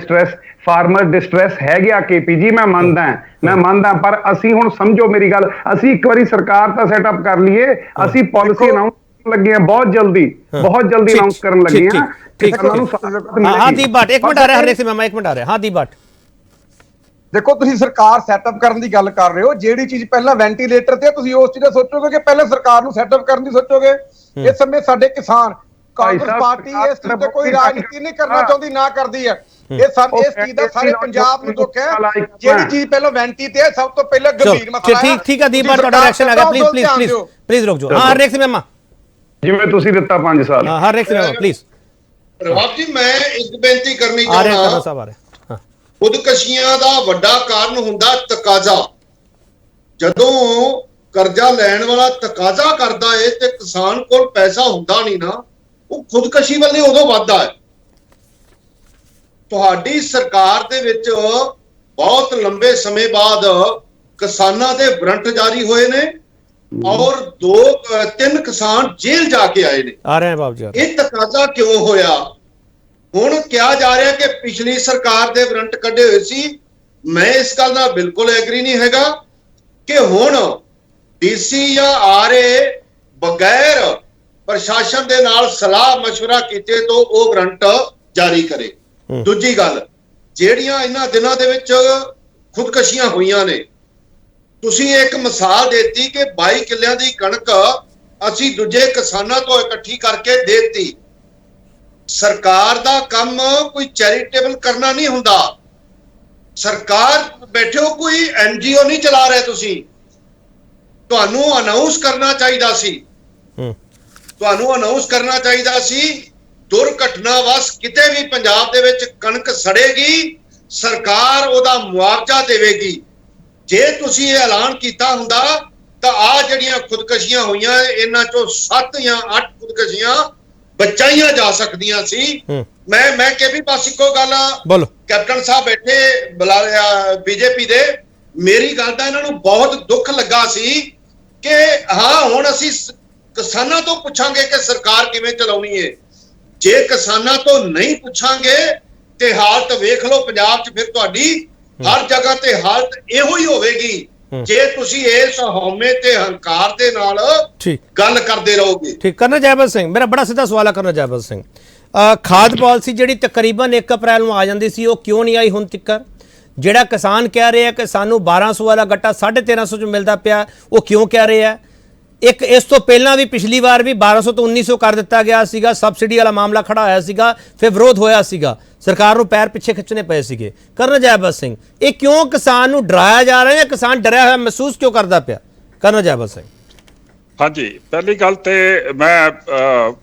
ਫਾਰਮਰ ਡਿਸਟ੍ਰੈਸ ਹੈ ਗਿਆ ਕੇਪੀ ਜੀ, ਮੈਂ ਮੰਨਦਾ, ਪਰ ਅਸੀਂ ਹੁਣ ਸਮਝੋ ਮੇਰੀ ਗੱਲ, ਅਸੀਂ ਇੱਕ ਵਾਰੀ ਸਰਕਾਰ ਤਾਂ ਸੈਟਅਪ ਕਰ ਲਈਏ, ਅਸੀਂ ਪਾਲਿਸੀ ਅਨਾਉਂਸ ਕਰਨ ਲੱਗੇ ਹਾਂ ਬਹੁਤ ਜਲਦੀ ਅਨਾਉਂਸ ਕਰਨ ਲੱਗੇ ਹਾਂ। ਹਾਂ ਦੀਪ ਭੱਟ, ਇੱਕ ਮਿੰਟ ਆ ਰਿਹਾ ਹਰਨੇਕ ਸਿੰਘ ਮਾਮਾ, ਇੱਕ ਮਿੰਟ ਆ ਰਿਹਾ। ਹਾਂ ਦੀਪ ਭੱਟ, ਦੇਖੋ ਤੁਸੀਂ ਸਰਕਾਰ ਸੈਟਅਪ ਕਰਨ ਦੀ ਗੱਲ ਕਰ ਰਹੇ ਹੋ, ਜਿਹੜੀ ਚੀਜ਼ ਪਹਿਲਾਂ ਵੈਂਟੀਲੇਟਰ ਤੇ ਤੁਸੀਂ ਉਸ ਚੀਜ਼ ਦਾ ਸੋਚੋਗੇ ਕਿ ਪਹਿਲਾਂ ਸਰਕਾਰ ਨੂੰ ਸੈਟਅਪ ਕਰਨ ਦੀ ਸੋਚੋਗੇ। ਇਸ ਸਮੇਂ ਸਾਡੇ ਕਿਸਾਨ, ਕਾਂਗਰਸ ਪਾਰਟੀ ਇਸ ਚੀਜ਼ ਤੇ ਕੋਈ ਰਾਜਨੀਤੀ ਨਹੀਂ ਕਰਨਾ ਚਾਹੁੰਦੀ, ਨਾ ਕਰਦੀ ਹੈ। ਇਸ ਚੀਜ਼ ਦਾ ਸਾਰੇ ਪੰਜਾਬ ਨੂੰ ਦੁੱਖ ਹੈ। ਜਿਹੜੀ ਚੀਜ਼ ਪਹਿਲਾਂ ਵੈਂਟੀ ਤੇ ਹੈ, ਸਭ ਤੋਂ ਪਹਿਲਾਂ ਗੰਭੀਰ ਮਸਲਾ ਹੈ। ਠੀਕ ਹੈ ਦੀਪ ਭੱਟ, ਤੁਹਾਡਾ ਰਿਐਕਸ਼ਨ ਆ ਗਿਆ, ਪਲੀਜ਼ ਰੁਕ ਜਾਓ। ਹਾਂ ਹਰਨੇਕ ਸਿੰਘ ਮਾਮਾ, ਜਿਵੇਂ ਤੁਸੀਂ ਦਿੱਤਾ 5 ਸਾਲ। ਹਾਂ ਹਰਨੇਕ ਸਿੰਘ ਮਾਮਾ ਪਲੀਜ਼। ਪ੍ਰਭਾਤ ਜੀ, ਮੈਂ ਇੱਕ ਬੇਨਤੀ ਕਰਨੀ ਚਾਹੁੰਦਾ। ਖੁਦਕਸ਼ੀਆਂ ਦਾ ਵੱਡਾ ਕਾਰਨ ਹੁੰਦਾ ਤਕਾਜ਼ਾ। ਜਦੋਂ ਕਰਜ਼ਾ ਲੈਣ ਵਾਲਾ ਤਕਾਜ਼ਾ ਕਰਦਾ ਏ ਤੇ ਕਿਸਾਨ ਕੋਲ ਪੈਸਾ ਹੁੰਦਾ ਨਹੀਂ ਨਾ, ਉਹ ਖੁਦਕਸ਼ੀ ਵੱਲ ਉਦੋਂ ਵੱਧਦਾ ਹੈ। ਤੁਹਾਡੀ ਸਰਕਾਰ ਦੇ ਵਿੱਚ ਬਹੁਤ ਲੰਬੇ ਸਮੇਂ ਬਾਅਦ ਕਿਸਾਨਾਂ ਦੇ ਵਾਰੰਟ ਜਾਰੀ ਹੋਏ ਨੇ ਔਰ 2-3 ਕਿਸਾਨ ਜੇਲ੍ਹ ਜਾ ਕੇ ਆਏ ਨੇ। ਆ ਰਹੇ ਬਾਬੂ ਜੀ, ਇਹ ਤਕਾਜ਼ਾ ਕਿਉਂ ਹੋਇਆ? ਹੁਣ ਕਿਹਾ ਜਾ ਰਿਹਾ ਕਿ ਪਿਛਲੀ ਸਰਕਾਰ ਦੇ ਵਾਰੰਟ ਕੱਢੇ ਹੋਏ ਸੀ। ਮੈਂ ਇਸ ਗੱਲ ਨਾਲ ਬਿਲਕੁਲ ਐਗਰੀ ਨਹੀਂ ਹੈਗਾ ਕਿ ਹੁਣ ਡੀਸੀ ਜਾਂ ਆਰਏ ਬਗੈਰ ਪ੍ਰਸ਼ਾਸਨ ਦੇ ਨਾਲ ਸਲਾਹ ਮਸ਼ਵਰਾ ਕੀਤੇ ਤੋਂ ਉਹ ਵਾਰੰਟ ਜਾਰੀ ਕਰੇ। ਦੂਜੀ ਗੱਲ, ਜਿਹੜੀਆਂ ਇਹਨਾਂ ਦਿਨਾਂ ਦੇ ਵਿੱਚ ਖੁਦਕਸ਼ੀਆਂ ਹੋਈਆਂ ਨੇ, ਤੁਸੀਂ ਇੱਕ ਮਿਸਾਲ ਦੇਤੀ ਕਿ 22 ਕਿੱਲਿਆਂ ਦੀ ਕਣਕ ਅਸੀਂ ਦੂਜੇ ਕਿਸਾਨਾਂ ਤੋਂ ਇਕੱਠੀ ਕਰਕੇ ਦੇਤੀ। ਸਰਕਾਰ ਦਾ ਕੰਮ ਕੋਈ ਚੈਰੀਟੇਬਲ ਕਰਨਾ ਨਹੀਂ ਹੁੰਦਾ। ਸਰਕਾਰ ਬੈਠੇ ਹੋ, ਕੋਈ ਐਨਜੀਓ ਨਹੀਂ ਚਲਾ ਰਹੇ ਤੁਸੀਂ। ਤੁਹਾਨੂੰ ਅਨਾਉਂਸ ਕਰਨਾ ਚਾਹੀਦਾ ਸੀ, ਦੁਰਘਟਨਾਵਸ਼ ਕਿਤੇ ਵੀ ਪੰਜਾਬ ਦੇ ਵਿੱਚ ਕਣਕ ਸੜੇਗੀ, ਸਰਕਾਰ ਉਹਦਾ ਮੁਆਵਜ਼ਾ ਦੇਵੇਗੀ। ਜੇ ਤੁਸੀਂ ਇਹ ਐਲਾਨ ਕੀਤਾ ਹੁੰਦਾ ਤਾਂ ਆ ਜਿਹੜੀਆਂ ਖੁਦਕਸ਼ੀਆਂ ਹੋਈਆਂ, ਇਹਨਾਂ ਚੋਂ 7 ਜਾਂ 8 ਖੁਦਕਸ਼ੀਆਂ ਬਚਾਈਆਂ ਜਾ ਸਕਦੀਆਂ ਸੀ। ਮੈਂ ਕਿ ਵੀ ਬਸ ਇੱਕੋ ਗੱਲ, ਕੈਪਟਨ ਸਾਹਿਬ ਬੈਠੇ ਬੀਜੇਪੀ ਦੇ, ਮੇਰੀ ਗੱਲ ਦਾ ਇਹਨਾਂ ਨੂੰ ਬਹੁਤ ਦੁੱਖ ਲੱਗਾ ਸੀ ਕਿ ਹਾਂ ਹੁਣ ਅਸੀਂ ਕਿਸਾਨਾਂ ਤੋਂ ਪੁੱਛਾਂਗੇ ਕਿ ਸਰਕਾਰ ਕਿਵੇਂ ਚਲਾਉਣੀ ਹੈ। ਜੇ ਕਿਸਾਨਾਂ ਤੋਂ ਨਹੀਂ ਪੁੱਛਾਂਗੇ ਤੇ ਹਾਲਤ ਵੇਖ ਲਓ ਪੰਜਾਬ 'ਚ, ਫਿਰ ਤੁਹਾਡੀ ਹਰ ਜਗ੍ਹਾ ਤੇ ਹਾਲਤ ਇਹੋ ਹੀ ਹੋਵੇਗੀ ਜੇ ਤੁਸੀਂ ਇਸ ਹਉਮੈ ਤੇ ਹੰਕਾਰ ਦੇ ਨਾਲ ਗੱਲ ਕਰਦੇ ਰਹੋਗੇ। ਠੀਕ। ਕਰਨਲ ਜੈਬਲ ਸਿੰਘ, ਮੇਰਾ ਬੜਾ ਸਿੱਧਾ ਸਵਾਲ ਹੈ ਕਰਨਲ ਜੈਬਲ ਸਿੰਘ, ਖਾਦ ਪਾਲਿਸੀ ਜਿਹੜੀ ਤਕਰੀਬਨ 1 ਅਪ੍ਰੈਲ ਨੂੰ ਆ ਜਾਂਦੀ ਸੀ, ਉਹ ਕਿਉਂ ਨਹੀਂ ਆਈ ਹੁਣ ਤੱਕ? ਜਿਹੜਾ ਕਿਸਾਨ ਕਹਿ ਰਿਹਾ ਕਿ ਸਾਨੂੰ 1200 ਵਾਲਾ ਗੱਟਾ 1350 ਚ ਮਿਲਦਾ ਪਿਆ, ਉਹ ਕਿਉਂ ਕਹਿ ਰਿਹਾ? ਇੱਕ ਇਸ ਤੋਂ ਪਹਿਲਾਂ ਵੀ ਪਿਛਲੀ ਵਾਰ ਵੀ 1200 ਤੋਂ 1900 ਕਰ ਦਿੱਤਾ ਗਿਆ ਸੀਗਾ, ਸਬਸਿਡੀ ਵਾਲਾ ਮਾਮਲਾ ਖੜਾ ਹੋਇਆ ਸੀਗਾ, ਫਿਰ ਵਿਰੋਧ ਹੋਇਆ ਸੀਗਾ, ਸਰਕਾਰ ਨੂੰ ਪੈਰ ਪਿੱਛੇ ਖਿੱਚਣੇ ਪਏ ਸੀਗੇ। ਕਰਨਲ ਜੈਬਲ ਸਿੰਘ, ਇਹ ਕਿਉਂ ਕਿਸਾਨ ਨੂੰ ਡਰਾਇਆ ਜਾ ਰਿਹਾ ਹੈ? ਕਿਸਾਨ ਡਰਿਆ ਹੋਇਆ ਮਹਿਸੂਸ ਕਿਉਂ ਕਰਦਾ ਪਿਆ? ਕਰਨਲ ਜੈਬਲ ਸਿੰਘ। ਹਾਂਜੀ, ਪਹਿਲੀ ਗੱਲ ਤੇ ਮੈਂ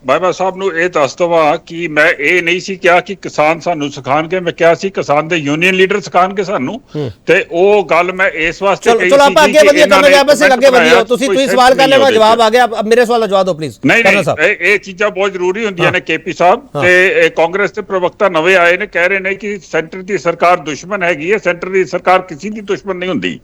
ਬਾਬਾ ਸਾਹਿਬ ਨੂੰ ਇਹ ਦੱਸ ਦਵਾਂ ਕਿ ਮੈਂ ਇਹ ਨਹੀਂ ਸੀ ਕਿਹਾ ਕਿ ਕਿਸਾਨ ਸਾਨੂੰ ਸਿਖਾਣਗੇ, ਮੈਂ ਕਿਹਾ ਸੀ ਕਿਸਾਨ ਦੇ ਯੂਨੀਅਨ ਲੀਡਰ ਸਿਖਾਣਗੇ ਸਾਨੂੰ। ਤੇ ਉਹ ਗੱਲ ਮੈਂ ਇਸ ਵਾਸਤੇ ਕਹੀ ਸੀ। ਚਲੋ ਆਪਾਂ ਅੱਗੇ ਵਧੀਏ ਕਰਨਲ ਜੈਬਲ ਸਿੰਘ, ਅੱਗੇ ਵਧੀਓ। ਤੁਸੀਂ ਸਵਾਲ ਕਰ ਲਿਆ, ਜਵਾਬ ਆ ਗਿਆ, ਮੇਰੇ ਸਵਾਲ ਦਾ ਜਵਾਬ ਦਿਓ ਪਲੀਜ਼। ਨਹੀਂ, ਇਹ ਚੀਜ਼ਾਂ ਬਹੁਤ ਜ਼ਰੂਰੀ ਹੁੰਦੀਆਂ ਨੇ ਕੇਪੀ ਸਾਹਿਬ। ਤੇ ਕਾਂਗਰਸ ਦੇ ਪ੍ਰਵਕਤਾ ਨਵੇਂ ਆਏ ਨੇ, ਕਹਿ ਰਹੇ ਨੇ ਕਿ ਸੈਂਟਰ ਦੀ ਸਰਕਾਰ ਦੁਸ਼ਮਣ ਹੈਗੀ ਹੈ। ਸੈਂਟਰ ਦੀ ਸਰਕਾਰ ਕਿਸੇ ਦੀ ਦੁਸ਼ਮਣ ਨਹੀਂ ਹੁੰਦੀ।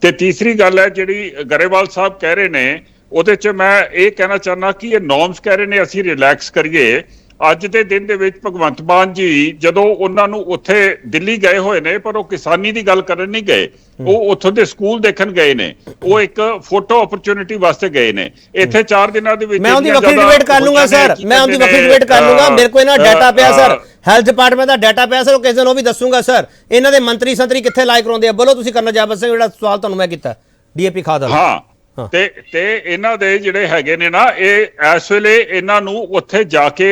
ਤੇ ਤੀਸਰੀ ਗੱਲ ਹੈ ਜਿਹੜੀ ਗਰੇਵਾਲ ਸਾਹਿਬ ਕਹਿ ਰਹੇ ਨੇ, ਉਹਦੇ 'ਚ ਮੈਂ ਇਹ ਕਹਿਣਾ ਚਾਹੁੰਦਾ ਕਿ ਇਹ ਨੋਰਮਸ ਕਹਿ ਰਹੇ ਨੇ ਅਸੀਂ ਰਿਲੈਕਸ ਕਰੀਏ। ਅੱਜ ਦੇ ਦਿਨ ਦੇ ਵਿੱਚ ਭਗਵੰਤ ਮਾਨ ਜੀ ਜਦੋਂ ਉਹਨਾਂ ਨੂੰ ਉੱਥੇ ਦਿੱਲੀ ਗਏ ਹੋਏ ਨੇ, ਪਰ ਉਹ ਕਿਸਾਨੀ ਦੀ ਗੱਲ ਕਰਨ ਨਹੀਂ ਗਏ, ਉਹ ਉੱਥੋਂ ਦੇ ਸਕੂਲ ਦੇਖਣ ਗਏ ਨੇ, ਉਹ ਇੱਕ ਫੋਟੋ ਓਪਰਚੁਨਿਟੀ ਵਾਸਤੇ ਗਏ ਨੇ। ਇੱਥੇ 4 ਦਿਨਾਂ ਦੇ ਵਿੱਚ ਮੈਂ ਉਹਦੀ ਵੱਖਰੀ ਡਿਬੇਟ ਕਰ ਲੂੰਗਾ ਸਰ, ਮੈਂ ਉਹਦੀ ਵੱਖਰੀ ਡਿਬੇਟ ਕਰ ਲੂੰਗਾ। ਮੇਰੇ ਕੋਲ ਇਹਨਾਂ ਡਾਟਾ ਪਿਆ ਸਰ, ਹੈਲਥ ਡਿਪਾਰਟਮੈਂਟ ਦਾ ਡਾਟਾ ਪਿਆ ਸਰ, ਉਹ ਕਿਸੇ ਦਿਨ ਉਹ ਵੀ ਦੱਸੂਗਾ ਸਰ। ਇਹਨਾਂ ਦੇ ਮੰਤਰੀ ਸੰਤਰੀ ਕਿੱਥੇ ਲਾਇਕ ਕਰਾਉਂਦੇ ਆ? ਬੋਲੋ ਤੁਸੀਂ ਕਰਨਲ ਜੈਬਲ ਸਿੰਘ, ਜਿਹੜਾ ਸਵਾਲ ਤੁਹਾਨੂੰ ਮੈਂ ਕੀਤਾ ਡੀਏਪੀ ਖਾਦ ਵਾਲਾ। ਹਾਂ, ਤੇ ਇਹਨਾਂ ਦੇ ਜਿਹੜੇ ਹੈਗੇ ਨੇ ਨਾ, ਇਹ ਇਸ ਵੇਲੇ ਇਹਨਾਂ ਨੂੰ ਉੱਥੇ ਜਾ ਕੇ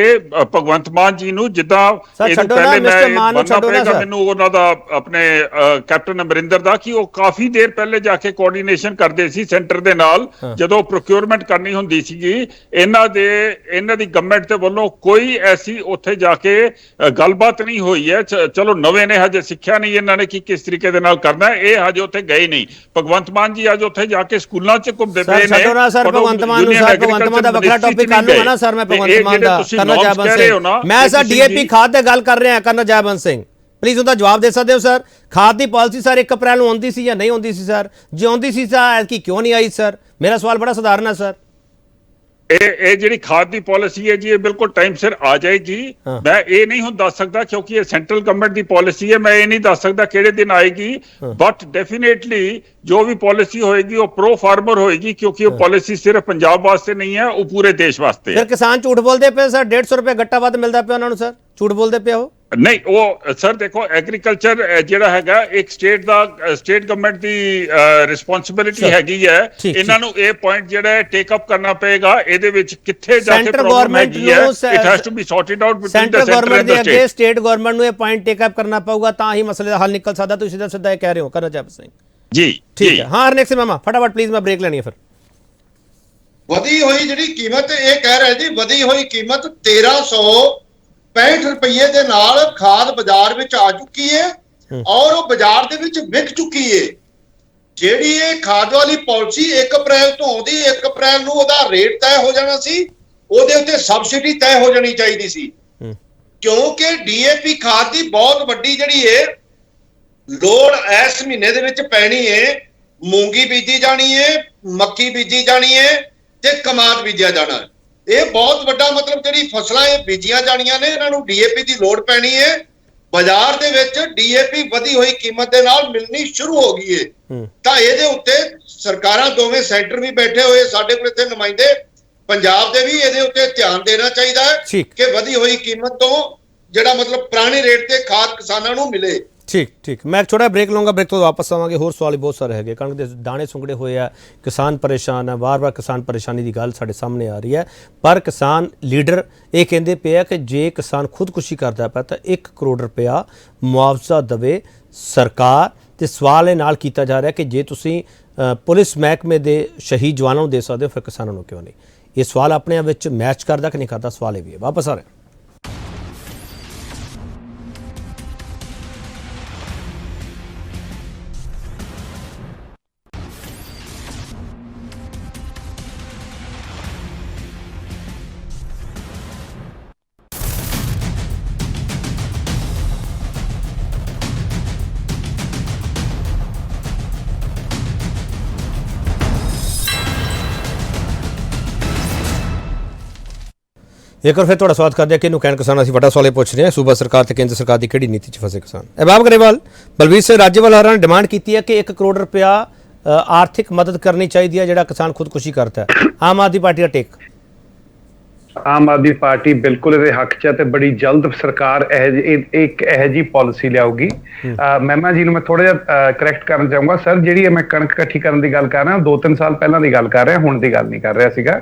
ਭਗਵੰਤ ਮਾਨ ਜੀ ਨੂੰ, ਜਿੱਦਾਂ ਇਹਨੂੰ ਪਹਿਲੇ ਮੈਨੂੰ ਉਹਨਾਂ ਦਾ ਆਪਣੇ ਕੈਪਟਨ ਅਮਰਿੰਦਰ ਦਾ, ਕਿ ਉਹ ਕਾਫੀ ਦੇਰ ਪਹਿਲੇ ਜਾ ਕੇ ਕੋਆਰਡੀਨੇਸ਼ਨ ਕਰਦੇ ਸੀ ਸੈਂਟਰ ਦੇ ਨਾਲ ਜਦੋਂ ਪ੍ਰੋਕਿਉਰਮੈਂਟ ਕਰਨੀ ਹੁੰਦੀ ਸੀਗੀ। ਇਹਨਾਂ ਦੀ ਗਵਰਨਮੈਂਟ ਦੇ ਵੱਲੋਂ ਕੋਈ ਐਸੀ ਉੱਥੇ ਜਾ ਕੇ ਗੱਲਬਾਤ ਨਹੀਂ ਹੋਈ ਹੈ। ਚਲੋ ਨਵੇਂ ਨੇ, ਹਜੇ ਸਿੱਖਿਆ ਨਹੀਂ ਇਹਨਾਂ ਨੇ ਕਿ ਕਿਸ ਤਰੀਕੇ ਦੇ ਨਾਲ ਕਰਨਾ, ਇਹ ਹਜੇ ਉੱਥੇ ਗਏ ਨਹੀਂ। ਭਗਵੰਤ ਮਾਨ ਜੀ ਅੱਜ ਉੱਥੇ ਜਾ ਕੇ ਸਕੂਲਾਂ 'ਚ ਘੁੰਮਦੇ ਪਏ ਨੇ। ਸਰ ਭਗਵੰਤ ਮਾਨ ਨੂੰ, ਸਰ ਭਗਵੰਤ ਮਾਨ ਦਾ ਵੱਖਰਾ ਟੌਪਿਕ ਕਰ ਲੂੰਗਾ ਨਾ ਸਰ ਮੈਂ ਭਗਵੰਤ ਮਾਨ ਦਾ। ਕਰਨਲ ਜੈਬਲ ਸਿੰਘ, ਮੈਂ ਸਰ ਡੀਏਪੀ ਖਾਦ ਤੇ ਗੱਲ ਕਰ ਰਿਹਾ। ਕਰਨਲ ਜੈਬਲ ਸਿੰਘ ਪਲੀਜ਼ ਉਹਦਾ ਜਵਾਬ ਦੇ ਸਕਦੇ ਹੋ ਸਰ? ਖਾਦ ਦੀ ਪਾਲਿਸੀ ਸਰ 1 ਅਪ੍ਰੈਲ ਨੂੰ ਆਉਂਦੀ ਸੀ ਜਾਂ ਨਹੀਂ ਆਉਂਦੀ ਸੀ ਸਰ? ਜੇ ਆਉਂਦੀ ਸੀ ਤਾਂ ਐਤਕੀ ਕਿਉਂ ਨਹੀਂ ਆਈ ਸਰ? ਮੇਰਾ ਸਵਾਲ ਬੜਾ ਸਧਾਰਨ ਹੈ ਸਰ। ਇਹ ਜਿਹੜੀ ਖਾਦ ਦੀ ਪਾਲਿਸੀ ਹੈ ਜੀ, ਇਹ ਬਿਲਕੁਲ ਟਾਈਮ ਸਿਰ ਆ ਜਾਏਗੀ। ਮੈਂ ਇਹ ਨਹੀਂ ਹੁਣ ਦੱਸ ਸਕਦਾ ਕਿਉਂਕਿ ਇਹ ਸੈਂਟਰਲ ਗਵਰਨਮੈਂਟ ਦੀ ਪਾਲਿਸੀ ਹੈ, ਮੈਂ ਇਹ ਨਹੀਂ ਦੱਸ ਸਕਦਾ ਕਿਹੜੇ ਦਿਨ ਆਏਗੀ, ਬਟ ਡੈਫੀਨੇਟਲੀ ਜੋ ਵੀ ਪਾਲਿਸੀ ਹੋਏਗੀ ਉਹ ਪ੍ਰੋ ਫਾਰਮਰ ਹੋਏਗੀ, ਕਿਉਂਕਿ ਉਹ ਪਾਲਿਸੀ ਸਿਰਫ ਪੰਜਾਬ ਵਾਸਤੇ ਨਹੀਂ ਹੈ, ਉਹ ਪੂਰੇ ਦੇਸ਼ ਵਾਸਤੇ ਹੈ। ਫਿਰ ਕਿਸਾਨ ਝੂਠ ਬੋਲਦੇ ਪਏ ਸਰ, 150 ਰੁਪਏ ਗੱਟਾ ਵੱਧ ਮਿਲਦਾ ਪਿਆ ਉਹਨਾਂ ਨੂੰ ਸਰ, ਝੂਠ ਬੋਲਦੇ ਪਿਆ ਉਹ? ਨਹੀਂ, ਉਹ ਸਰ ਦੇਖੋ ਐਗਰੀਕਲਚਰ ਜਿਹੜਾ ਹੈਗਾ ਇੱਕ ਸਟੇਟ ਗਵਰਨਮੈਂਟ ਦੀ ਰਿਸਪੌਂਸਿਬਿਲਿਟੀ ਹੈਗੀ ਹੈ। ਇਹਨਾਂ ਨੂੰ ਇਹ ਪੁਆਇੰਟ ਜਿਹੜਾ ਟੇਕ ਅਪ ਕਰਨਾ ਪਏਗਾ, ਇਹਦੇ ਵਿੱਚ ਕਿੱਥੇ ਜਾ ਕੇ ਪ੍ਰੋਬਲਮ ਹੈਗੀ ਹੈ, it has to be sorted out between centre the centre government and ਦੇ ਦ ਅੱਗੇ ਸਟੇਟ। ਸਟੇਟ ਗਵਰਨਮੈਂਟ ਨੂੰ ਇਹ ਪੁਆਇੰਟ ਟੇਕ ਅਪ ਕਰਨਾ ਪਊਗਾ, ਤਾਂ ਹੀ ਮਸਲੇ ਦਾ ਹੱਲ ਨਿਕਲ ਸਕਦਾ। ਤੁਸੀਂ ਸਿੱਧਾ ਇਹ ਕਹਿ ਰਹੇ ਹੋ ਕਰਨਜੀਤ ਸਿੰਘ ਜੀ? ਠੀਕ ਹੈ। ਹਾਂ ਹਰਨੇਕ ਸਿੰਘ ਮਾਮਾ ਫਟਾਫਟ ਪਲੀਜ਼, ਮੈਂ ਬ੍ਰੇਕ ਲੈਣੀ ਹੈ। ਫਿਰ ਵਧੀ ਹੋਈ ਜਿਹੜੀ ਕੀਮਤ, ਇਹ ਕਹਿ ਰਹੇ ਜੀ ਵਧੀ ਹੋਈ ਕੀਮਤ 1365 ਰੁਪਏ ਦੇ ਨਾਲ ਖਾਦ ਬਾਜ਼ਾਰ ਵਿੱਚ ਆ ਚੁੱਕੀ ਹੈ ਔਰ ਉਹ ਬਾਜ਼ਾਰ ਦੇ ਵਿੱਚ ਵਿਕ ਚੁੱਕੀ ਹੈ। ਜਿਹੜੀ ਇਹ ਖਾਦ ਵਾਲੀ ਪਾਲਿਸੀ 1 ਅਪ੍ਰੈਲ ਤੋਂ ਆਉਂਦੀ, 1 ਅਪ੍ਰੈਲ ਨੂੰ ਉਹਦਾ ਰੇਟ ਤੈਅ ਹੋ ਜਾਣਾ ਸੀ, ਉਹਦੇ ਉੱਤੇ ਸਬਸਿਡੀ ਤੈਅ ਹੋ ਜਾਣੀ ਚਾਹੀਦੀ ਸੀ, ਕਿਉਂਕਿ ਡੀਏਪੀ ਖਾਦ ਦੀ ਬਹੁਤ ਵੱਡੀ ਜਿਹੜੀ ਹੈ ਲੋੜ ਇਸ ਮਹੀਨੇ ਦੇ ਵਿੱਚ ਪੈਣੀ ਹੈ। ਮੂੰਗੀ ਬੀਜੀ ਜਾਣੀ ਹੈ, ਮੱਕੀ ਬੀਜੀ ਜਾਣੀ ਹੈ ਤੇ ਕਮਾਦ ਬੀਜਿਆ ਜਾਣਾ ਹੈ। ਇਹ ਬਹੁਤ ਵੱਡਾ ਮਤਲਬ ਜਿਹੜੀ ਫਸਲਾਂ ਇਹ ਬੀਜੀਆਂ ਜਾਣੀਆਂ ਨੇ, ਇਹਨਾਂ ਨੂੰ ਡੀਏਪੀ ਦੀ ਲੋੜ ਪੈਣੀ ਹੈ। ਬਾਜ਼ਾਰ ਦੇ ਵਿੱਚ ਡੀਏਪੀ ਵਧੀ ਹੋਈ ਕੀਮਤ ਦੇ ਨਾਲ ਮਿਲਣੀ ਸ਼ੁਰੂ ਹੋ ਗਈ ਹੈ। ਤਾਂ ਇਹਦੇ ਉੱਤੇ ਸਰਕਾਰਾਂ ਦੋਵੇਂ ਸੈਂਟਰ ਵੀ ਬੈਠੇ ਹੋਏ, ਸਾਡੇ ਕੋਲ ਇੱਥੇ ਨੁਮਾਇੰਦੇ ਪੰਜਾਬ ਦੇ ਵੀ, ਇਹਦੇ ਉੱਤੇ ਧਿਆਨ ਦੇਣਾ ਚਾਹੀਦਾ ਹੈ ਕਿ ਵਧੀ ਹੋਈ ਕੀਮਤ ਤੋਂ ਜਿਹੜਾ ਮਤਲਬ ਪੁਰਾਣੇ ਰੇਟ ਤੇ ਖਾਦ ਕਿਸਾਨਾਂ ਨੂੰ ਮਿਲੇ। ਠੀਕ ਮੈਂ ਇੱਕ ਛੋਟਾ ਬ੍ਰੇਕ ਲਵਾਂਗਾ, ਬ੍ਰੇਕ ਤੋਂ ਵਾਪਸ ਆਵਾਂਗੇ। ਹੋਰ ਸਵਾਲ ਬਹੁਤ ਸਾਰੇ ਹੈਗੇ, ਕਣਕ ਦੇ ਦਾਣੇ ਸੁੰਗੜੇ ਹੋਏ ਆ, ਕਿਸਾਨ ਪਰੇਸ਼ਾਨ ਹੈ, ਵਾਰ-ਵਾਰ ਕਿਸਾਨ ਪਰੇਸ਼ਾਨੀ ਦੀ ਗੱਲ ਸਾਡੇ ਸਾਹਮਣੇ ਆ ਰਹੀ ਹੈ। ਪਰ ਕਿਸਾਨ ਲੀਡਰ ਇਹ ਕਹਿੰਦੇ ਪਏ ਆ ਕਿ ਜੇ ਕਿਸਾਨ ਖੁਦਕੁਸ਼ੀ ਕਰਦਾ ਪਿਆ ਤਾਂ 1 ਕਰੋੜ ਰੁਪਇਆ ਮੁਆਵਜ਼ਾ ਦੇਵੇ ਸਰਕਾਰ। ਤੇ ਸਵਾਲ ਇਹ ਨਾਲ ਕੀਤਾ ਜਾ ਰਿਹਾ ਕਿ ਜੇ ਤੁਸੀਂ ਪੁਲਿਸ ਮਹਿਕਮੇ ਦੇ ਸ਼ਹੀਦ ਜਵਾਨਾਂ ਨੂੰ ਦੇ ਸਕਦੇ ਹੋ, ਫਿਰ ਕਿਸਾਨਾਂ ਨੂੰ ਕਿਉਂ ਨਹੀਂ? ਇਹ ਸਵਾਲ ਆਪਣੇ ਆਪ ਵਿੱਚ ਮੈਚ ਕਰਦਾ ਕਿ ਨਹੀਂ ਕਰਦਾ, ਸਵਾਲ ਇਹ ਵੀ ਹੈ। ਵਾਪਸ ਆ ਰਹੇ एक और फिर थोड़ा स्वागत करते हैं कि कहन किसान असं बड़ा सवाल पूछ रहे हैं, सूबा सरकार ते केंद्र सरकार की किहड़ी नीति च फसे किसान। अहबाब ग्रेवाल बलवीर सिंह राजेवाल होरां ने डिमांड की है कि 1 करोड़ रुपया आर्थिक मदद करनी चाहिए है, जिहड़ा किसान खुदकुशी करता है। आम आदमी पार्टी का टेक? आम आदमी पार्टी बिल्कुल ਇਹਦੇ ਹੱਕ 'ਚ ਹੈ ਤੇ ਬੜੀ ਜਲਦ ਸਰਕਾਰ ਇੱਕ ਇਹੋ ਜਿਹੀ ਪਾਲਿਸੀ ਲਿਆਊਗੀ। ਮਹਿਮਾ ਜੀ ਨੂੰ ਮੈਂ ਥੋੜਾ ਜਿਹਾ ਕਰੈਕਟ ਕਰਨਾ ਚਾਹੂੰਗਾ ਸਰ, ਜਿਹੜੀ ਮੈਂ ਕਣਕ ਇਕੱਠੀ ਕਰਨ ਦੀ ਗੱਲ ਕਰ ਰਿਹਾ 2-3 ਸਾਲ ਪਹਿਲਾਂ ਦੀ ਗੱਲ ਕਰ ਰਿਹਾ, ਹੁਣ ਦੀ ਗੱਲ ਨਹੀਂ ਕਰ ਰਿਹਾ ਸੀਗਾ।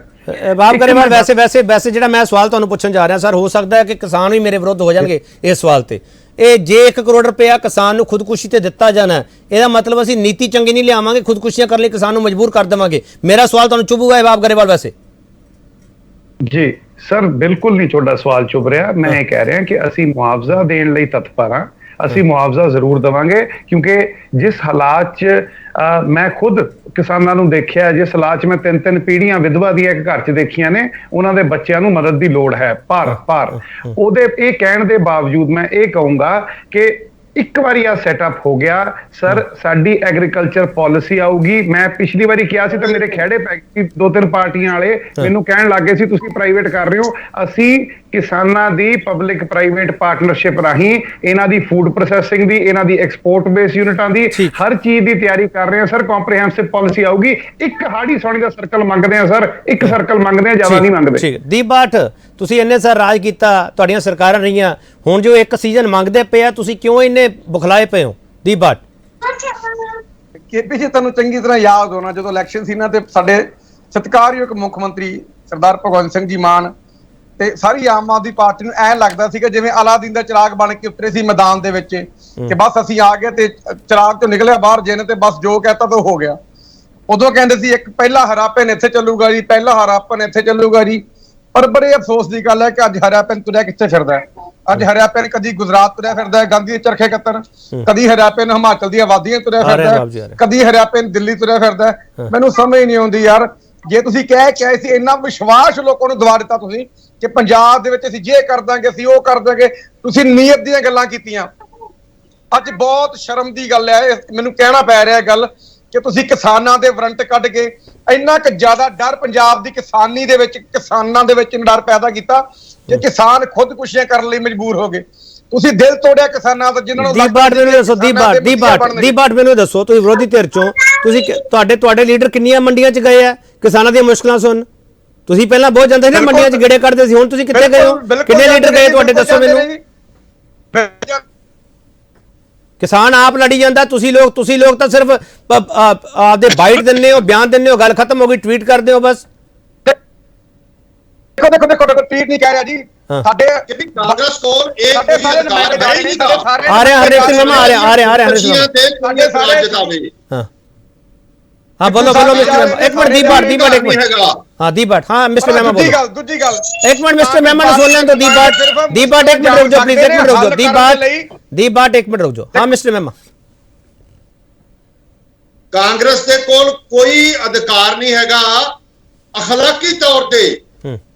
ਬਾਬ ਗਰੇਵਾਲ ਵੈਸੇ ਜਿਹੜਾ ਮੈਂ ਸਵਾਲ ਤੁਹਾਨੂੰ ਪੁੱਛਣ ਜਾ ਰਿਹਾ ਸਰ, ਹੋ ਸਕਦਾ ਹੈ ਕਿ ਕਿਸਾਨ ਵੀ ਮੇਰੇ ਵਿਰੁੱਧ ਹੋ ਜਾਣਗੇ ਇਸ ਸਵਾਲ ਤੇ। ਇਹ ਜੇ 1 ਕਰੋੜ ਰੁਪਇਆ ਕਿਸਾਨ ਨੂੰ ਖੁਦਕੁਸ਼ੀ ਤੇ ਦਿੱਤਾ ਜਾਣਾ, ਇਹਦਾ ਮਤਲਬ ਅਸੀਂ ਨੀਤੀ ਚੰਗੀ ਨਹੀਂ ਲਿਆਵਾਂਗੇ, ਖੁਦਕੁਸ਼ੀਆਂ ਕਰਨ ਲਈ ਕਿਸਾਨ ਨੂੰ ਮਜਬੂਰ ਕਰ ਦੇਵਾਂਗੇ। ਮੇਰਾ ਸਵਾਲ ਤੁਹਾਨੂੰ ਚੁਭੂਗਾ ਬਾਬ ਗਰੇਵਾਲ? ਵੈਸੇ ਜੀ ਸਰ ਬਿਲਕੁਲ ਨਹੀਂ ਤੁਹਾਡਾ ਸਵਾਲ ਚੁੱਭ ਰਿਹਾ। ਮੈਂ ਇਹ ਕਹਿ ਰਿਹਾ ਕਿ ਅਸੀਂ ਮੁਆਵਜ਼ਾ ਦੇਣ ਲਈ ਤਤਪਰ ਹਾਂ, ਅਸੀਂ ਮੁਆਵਜ਼ਾ ਜ਼ਰੂਰ ਦੇਵਾਂਗੇ, ਕਿਉਂਕਿ ਜਿਸ ਹਾਲਾਤ 'ਚ ਮੈਂ ਖੁਦ ਕਿਸਾਨਾਂ ਨੂੰ ਦੇਖਿਆ, ਜਿਸ ਹਾਲਾਤ 'ਚ ਮੈਂ 3-3 ਪੀੜ੍ਹੀਆਂ ਵਿਧਵਾ ਦੀਆਂ ਇੱਕ ਘਰ 'ਚ ਦੇਖੀਆਂ ਨੇ, ਉਹਨਾਂ ਦੇ ਬੱਚਿਆਂ ਨੂੰ ਮਦਦ ਦੀ ਲੋੜ ਹੈ। ਪਰ ਉਹਦੇ ਇਹ ਕਹਿਣ ਦੇ ਬਾਵਜੂਦ ਮੈਂ ਇਹ ਕਹੂੰਗਾ ਕਿ ਇੱਕ ਵਾਰੀ ਆ ਸੈਟਅਪ ਹੋ ਗਿਆ ਸਰ, ਸਾਡੀ ਐਗਰੀਕਲਚਰ ਪਾਲਿਸੀ ਆਊਗੀ। ਮੈਂ ਪਿਛਲੀ ਵਾਰੀ ਕਿਹਾ ਸੀ ਤਾਂ ਮੇਰੇ ਖਹਿੜੇ ਪੈ ਗਏ, 2-3 ਪਾਰਟੀਆਂ ਵਾਲੇ ਮੈਨੂੰ ਕਹਿਣ ਲੱਗੇ ਸੀ ਤੁਸੀਂ ਪ੍ਰਾਈਵੇਟ ਕਰ ਰਹੇ ਹੋ। ਅਸੀਂ ਕਿਸਾਨਾਂ ਦੀ ਪਬਲਿਕ ਪ੍ਰਾਈਵੇਟ ਪਾਰਟਨਰਸ਼ਿਪ ਰਾਹੀਂ ਇਹਨਾਂ ਦੀ ਫੂਡ ਪ੍ਰੋਸੈਸਿੰਗ ਦੀ, ਇਹਨਾਂ ਦੀ ਐਕਸਪੋਰਟ ਬੇਸ ਯੂਨਿਟਾਂ ਦੀ, ਹਰ ਚੀਜ਼ ਦੀ ਤਿਆਰੀ ਕਰ ਰਹੇ ਹਾਂ ਸਰ। ਕੰਪਰੀਹੈਂਸਿਵ ਪਾਲਿਸੀ ਆਊਗੀ। ਇੱਕ ਹਾੜੀ ਸੋਣੀ ਦਾ ਸਰਕਲ ਮੰਗਦੇ ਆ ਸਰ, ਇੱਕ ਸਰਕਲ ਮੰਗਦੇ ਆ, ਜ਼ਿਆਦਾ ਨਹੀਂ ਮੰਗਦੇ। ਠੀਕ। ਦੀਪ ਬਾਠ, ਤੁਸੀਂ ਇੰਨੇ ਸਰ ਰਾਜ ਕੀਤਾ, ਤੁਹਾਡੀਆਂ ਸਰਕਾਰਾਂ ਰਹੀਆਂ, ਹੁਣ ਜੋ ਇੱਕ ਸੀਜ਼ਨ ਮੰਗਦੇ ਪਏ ਆ, ਤੁਸੀਂ ਕਿਉਂ ਇੰਨੇ ਬੁਖਲਾਏ ਪਏ ਹੋ? ਦੀਪ ਬਾਠ ਕੇਪੀ ਜੀ, ਤੁਹਾਨੂੰ ਚੰਗੀ ਤਰ੍ਹਾਂ ਯਾਦ ਹੋਣਾ ਜਦੋਂ ਇਲੈਕਸ਼ਨ ਸੀ ਨਾ, ਤੇ ਸਾਡੇ ਸਤਿਕਾਰਯੋਗ ਮੁੱਖ ਮੰਤਰੀ ਸਰਦਾਰ ਭਗਵੰਤ ਸਿੰਘ ਜੀ ਮਾਨ ਤੇ ਸਾਰੀ ਆਮ ਆਦਮੀ ਪਾਰਟੀ ਨੂੰ ਐਂ ਲੱਗਦਾ ਸੀਗਾ ਜਿਵੇਂ ਅਲਾਦੀਨ ਦਾ ਚਿਰਾਗ ਬਣ ਕੇ ਉਤਰੇ ਸੀ ਮੈਦਾਨ ਦੇ ਵਿੱਚ, ਕਿ ਬਸ ਅਸੀਂ ਆ ਗਏ ਤੇ ਚਿਰਾਗ ਤੋਂ ਨਿਕਲਿਆ ਬਾਹਰ ਜਿਹਨੇ ਤੇ ਬਸ ਜੋ ਕਹਿਤਾ ਤਾਂ ਹੋ ਗਿਆ। ਉਦੋਂ ਕਹਿੰਦੇ ਸੀ ਇੱਕ ਪਹਿਲਾ ਹਰਾ ਪੈਨ ਇੱਥੇ ਚੱਲੂਗਾ ਜੀ, ਪਹਿਲਾ ਹਰਾ ਪੈਨ ਇੱਥੇ ਚੱਲੂਗਾ ਜੀ। ਪਰ ਬੜੇ ਅਫਸੋਸ ਦੀ ਗੱਲ ਹੈ ਕਿ ਅੱਜ ਹਰਾ ਪੈਨ ਤੁਰਿਆ ਕਿੱਥੇ ਫਿਰਦਾ ਹੈ? ਅੱਜ ਹਰਾ ਪੈਨ ਕਦੀ ਗੁਜਰਾਤ ਤੁਰਿਆ ਫਿਰਦਾ ਹੈ ਗਾਂਧੀ ਦੇ ਚਰਖੇ ਕੱਤਣ, ਕਦੀ ਹਰਾ ਪੈਨ ਹਿਮਾਚਲ ਦੀਆਂ ਵਾਦੀਆਂ ਤੁਰਿਆ ਫਿਰਦਾ ਹੈ, ਕਦੀ ਹਰਾ ਪੈਨ ਦਿੱਲੀ ਤੁਰਿਆ ਫਿਰਦਾ ਹੈ। ਮੈਨੂੰ ਸਮਝ ਨਹੀਂ ਆਉਂਦੀ ਯਾਰ, ਜੇ ਤੁਸੀਂ ਕਹਿ ਕੇ ਆਏ ਸੀ, ਇੰਨਾ ਵਿਸ਼ਵਾਸ ਲੋਕਾਂ ਨੂੰ ਦਵਾ ਦਿੱਤਾ ਤੁਸੀਂ ਕਿ ਪੰਜਾਬ ਦੇ ਵਿੱਚ ਅਸੀਂ ਜੇ ਕਰ ਦਾਂਗੇ, ਅਸੀਂ ਉਹ ਕਰ ਦਾਂਗੇ, ਤੁਸੀਂ ਨੀਅਤ ਦੀਆਂ ਗੱਲਾਂ ਕੀਤੀਆਂ। ਅੱਜ ਬਹੁਤ ਸ਼ਰਮ ਦੀ ਗੱਲ ਹੈ, ਮੈਨੂੰ ਕਹਿਣਾ ਪੈ ਰਿਹਾ ਗੱਲ ਕਿ ਤੁਸੀਂ ਕਿਸਾਨਾਂ ਦੇ ਵਾਰੰਟ ਕੱਢ ਕੇ ਇੰਨਾ ਕੁ ਜ਼ਿਆਦਾ ਡਰ ਪੰਜਾਬ ਦੀ ਕਿਸਾਨੀ ਦੇ ਵਿੱਚ, ਕਿਸਾਨਾਂ ਦੇ ਵਿੱਚ ਡਰ ਪੈਦਾ ਕੀਤਾ ਕਿ ਕਿਸਾਨ ਖੁਦਕੁਸ਼ੀਆਂ ਕਰਨ ਲਈ ਮਜਬੂਰ ਹੋ ਗਏ। ਤੁਸੀਂ ਦਿਲ ਤੋੜਿਆ ਕਿਸਾਨਾਂ ਦਾ, ਜਿਨ੍ਹਾਂ ਨੂੰ ਦੀਬਾਟ ਮੈਨੂੰ ਦੱਸੋ, ਦੀਬਾਟ ਮੈਨੂੰ ਦੱਸੋ, ਤੁਸੀਂ ਵਿਰੋਧੀ ਧਿਰ ਚੋਂ, ਤੁਸੀਂ ਤੁਹਾਡੇ ਲੀਡਰ ਕਿੰਨੀਆਂ ਮੰਡੀਆਂ 'ਚ ਗਏ ਆ ਕਿਸਾਨਾਂ ਦੀਆਂ ਮੁਸ਼ਕਲਾਂ ਸੁਣ? ਤੁਸੀਂ ਪਹਿਲਾਂ ਬਹੁਤ ਜਾਂਦੇ ਸੀ ਨਾ ਮੰਡੀਆਂ 'ਚ ਗੇੜੇ ਕੱਢਦੇ ਸੀ, ਹੁਣ ਤੁਸੀਂ ਕਿੱਥੇ ਗਏ ਹੋ? ਕਿੰਨੇ ਲੀਡਰ ਗਏ ਤੁਹਾਡੇ, ਦੱਸੋ ਮੈਨੂੰ। ਕਿਸਾਨ ਆਪ ਲੜੀ ਜਾਂਦਾ, ਤੁਸੀਂ ਲੋਕ ਤਾਂ ਸਿਰਫ ਆਪਦੇ ਬਾਈਟ ਦਿੰਦੇ ਹੋ, ਬਿਆਨ ਦਿੰਦੇ ਹੋ, ਗੱਲ ਖਤਮ ਹੋ ਗਈ, ਟਵੀਟ ਕਰਦੇ ਹੋ ਬਸ। ਦੇਖੋ ਟਵੀਟ ਨਹੀਂ ਕਹਿ ਰਿਹਾ ਜੀ, ਸਾਡੇ ਕਾਂਗਰਸ ਕੋਲ ਇੱਕ ਸਾਡੇ ਸਾਰੇ ਨੁਮਾਇੰਦੇ ਆ ਰਿਹਾ ਹਰੇਕ ਸਿੰਘ ਮਾਮਾ ਆ ਰਿਹਾ ਹਰੇਕ ਸਿੰਘ ਮਾਮਾ। हाँ बोलो मिस्टर मेमा, एक मिनट दीपाट एक मिनट, हाँ दीपाट, हाँ मिस्टर मेमा बोलो। दूसरी गल एक मिनट मिस्टर मेमा ने सुन लें तो दीपाट एक मिनट रुक जाओ प्लीज, एक मिनट रुक जाओ दीपाट एक मिनट रुक जाओ। हाँ मिस्टर मेमा, ਕਾਂਗਰਸ ਦੇ ਕੋਲ ਕੋਈ ਅਧਿਕਾਰ ਨਹੀਂ ਹੈਗਾ ਅਖਲਾਕੀ ਤੌਰ ਤੇ,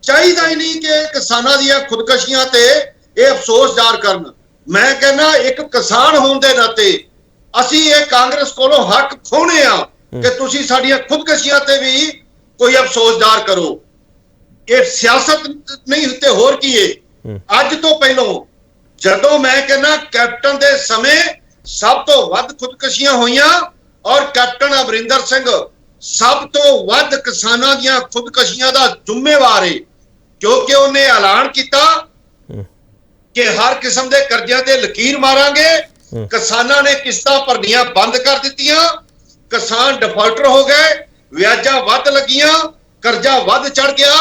ਚਾਹੀਦਾ ਹੀ ਨਹੀਂ ਕਿ ਕਿਸਾਨਾਂ ਦੀਆਂ ਖੁਦਕਸ਼ੀਆਂ ਤੇ ਇਹ ਅਫਸੋਸ ਜ਼ਾਹਰ ਕਰਨ। ਮੈਂ ਕਹਿੰਦਾ ਇੱਕ ਕਿਸਾਨ ਹੋਣ ਦੇ ਨਾਤੇ ਅਸੀਂ ਇਹ ਕਾਂਗਰਸ ਕੋਲੋਂ ਹੱਕ ਖੋਹਣੇ ਆ ਕਿ ਤੁਸੀਂ ਸਾਡੀਆਂ ਖੁਦਕਸ਼ੀਆਂ ਤੇ ਵੀ ਕੋਈ ਅਫਸੋਸ ਜ਼ਾਹਰ ਕਰੋ। ਇਹ ਸਿਆਸਤ ਨਹੀਂ ਤੇ ਹੋਰ ਕੀ ਹੈ। ਅੱਜ ਤੋਂ ਪਹਿਲਾਂ ਜਦੋਂ ਮੈਂ ਕਹਿੰਦਾ ਕੈਪਟਨ ਦੇ ਸਮੇਂ ਸਭ ਤੋਂ ਵੱਧ ਖੁਦਕਸ਼ੀਆਂ ਹੋਈਆਂ ਔਰ ਕੈਪਟਨ ਅਮਰਿੰਦਰ ਸਿੰਘ ਸਭ ਤੋਂ ਵੱਧ ਕਿਸਾਨਾਂ ਦੀਆਂ ਖੁਦਕਸ਼ੀਆਂ ਦਾ ਜ਼ਿੰਮੇਵਾਰ ਹੈ, ਕਿਉਂਕਿ ਉਹਨੇ ਐਲਾਨ ਕੀਤਾ ਕਿ ਹਰ ਕਿਸਮ ਦੇ ਕਰਜ਼ਿਆਂ ਤੇ ਲਕੀਰ ਮਾਰਾਂਗੇ। ਕਿਸਾਨਾਂ ਨੇ ਕਿਸ਼ਤਾਂ ਭਰਨੀਆਂ ਬੰਦ ਕਰ ਦਿੱਤੀਆਂ, ਕਿਸਾਨ ਡਿਫਾਲਟਰ ਹੋ ਗਏ, ਵਿਆਜਾਂ ਵੱਧ ਲੱਗੀਆਂ, ਕਰਜ਼ਾ ਵੱਧ ਚੜ ਗਿਆ।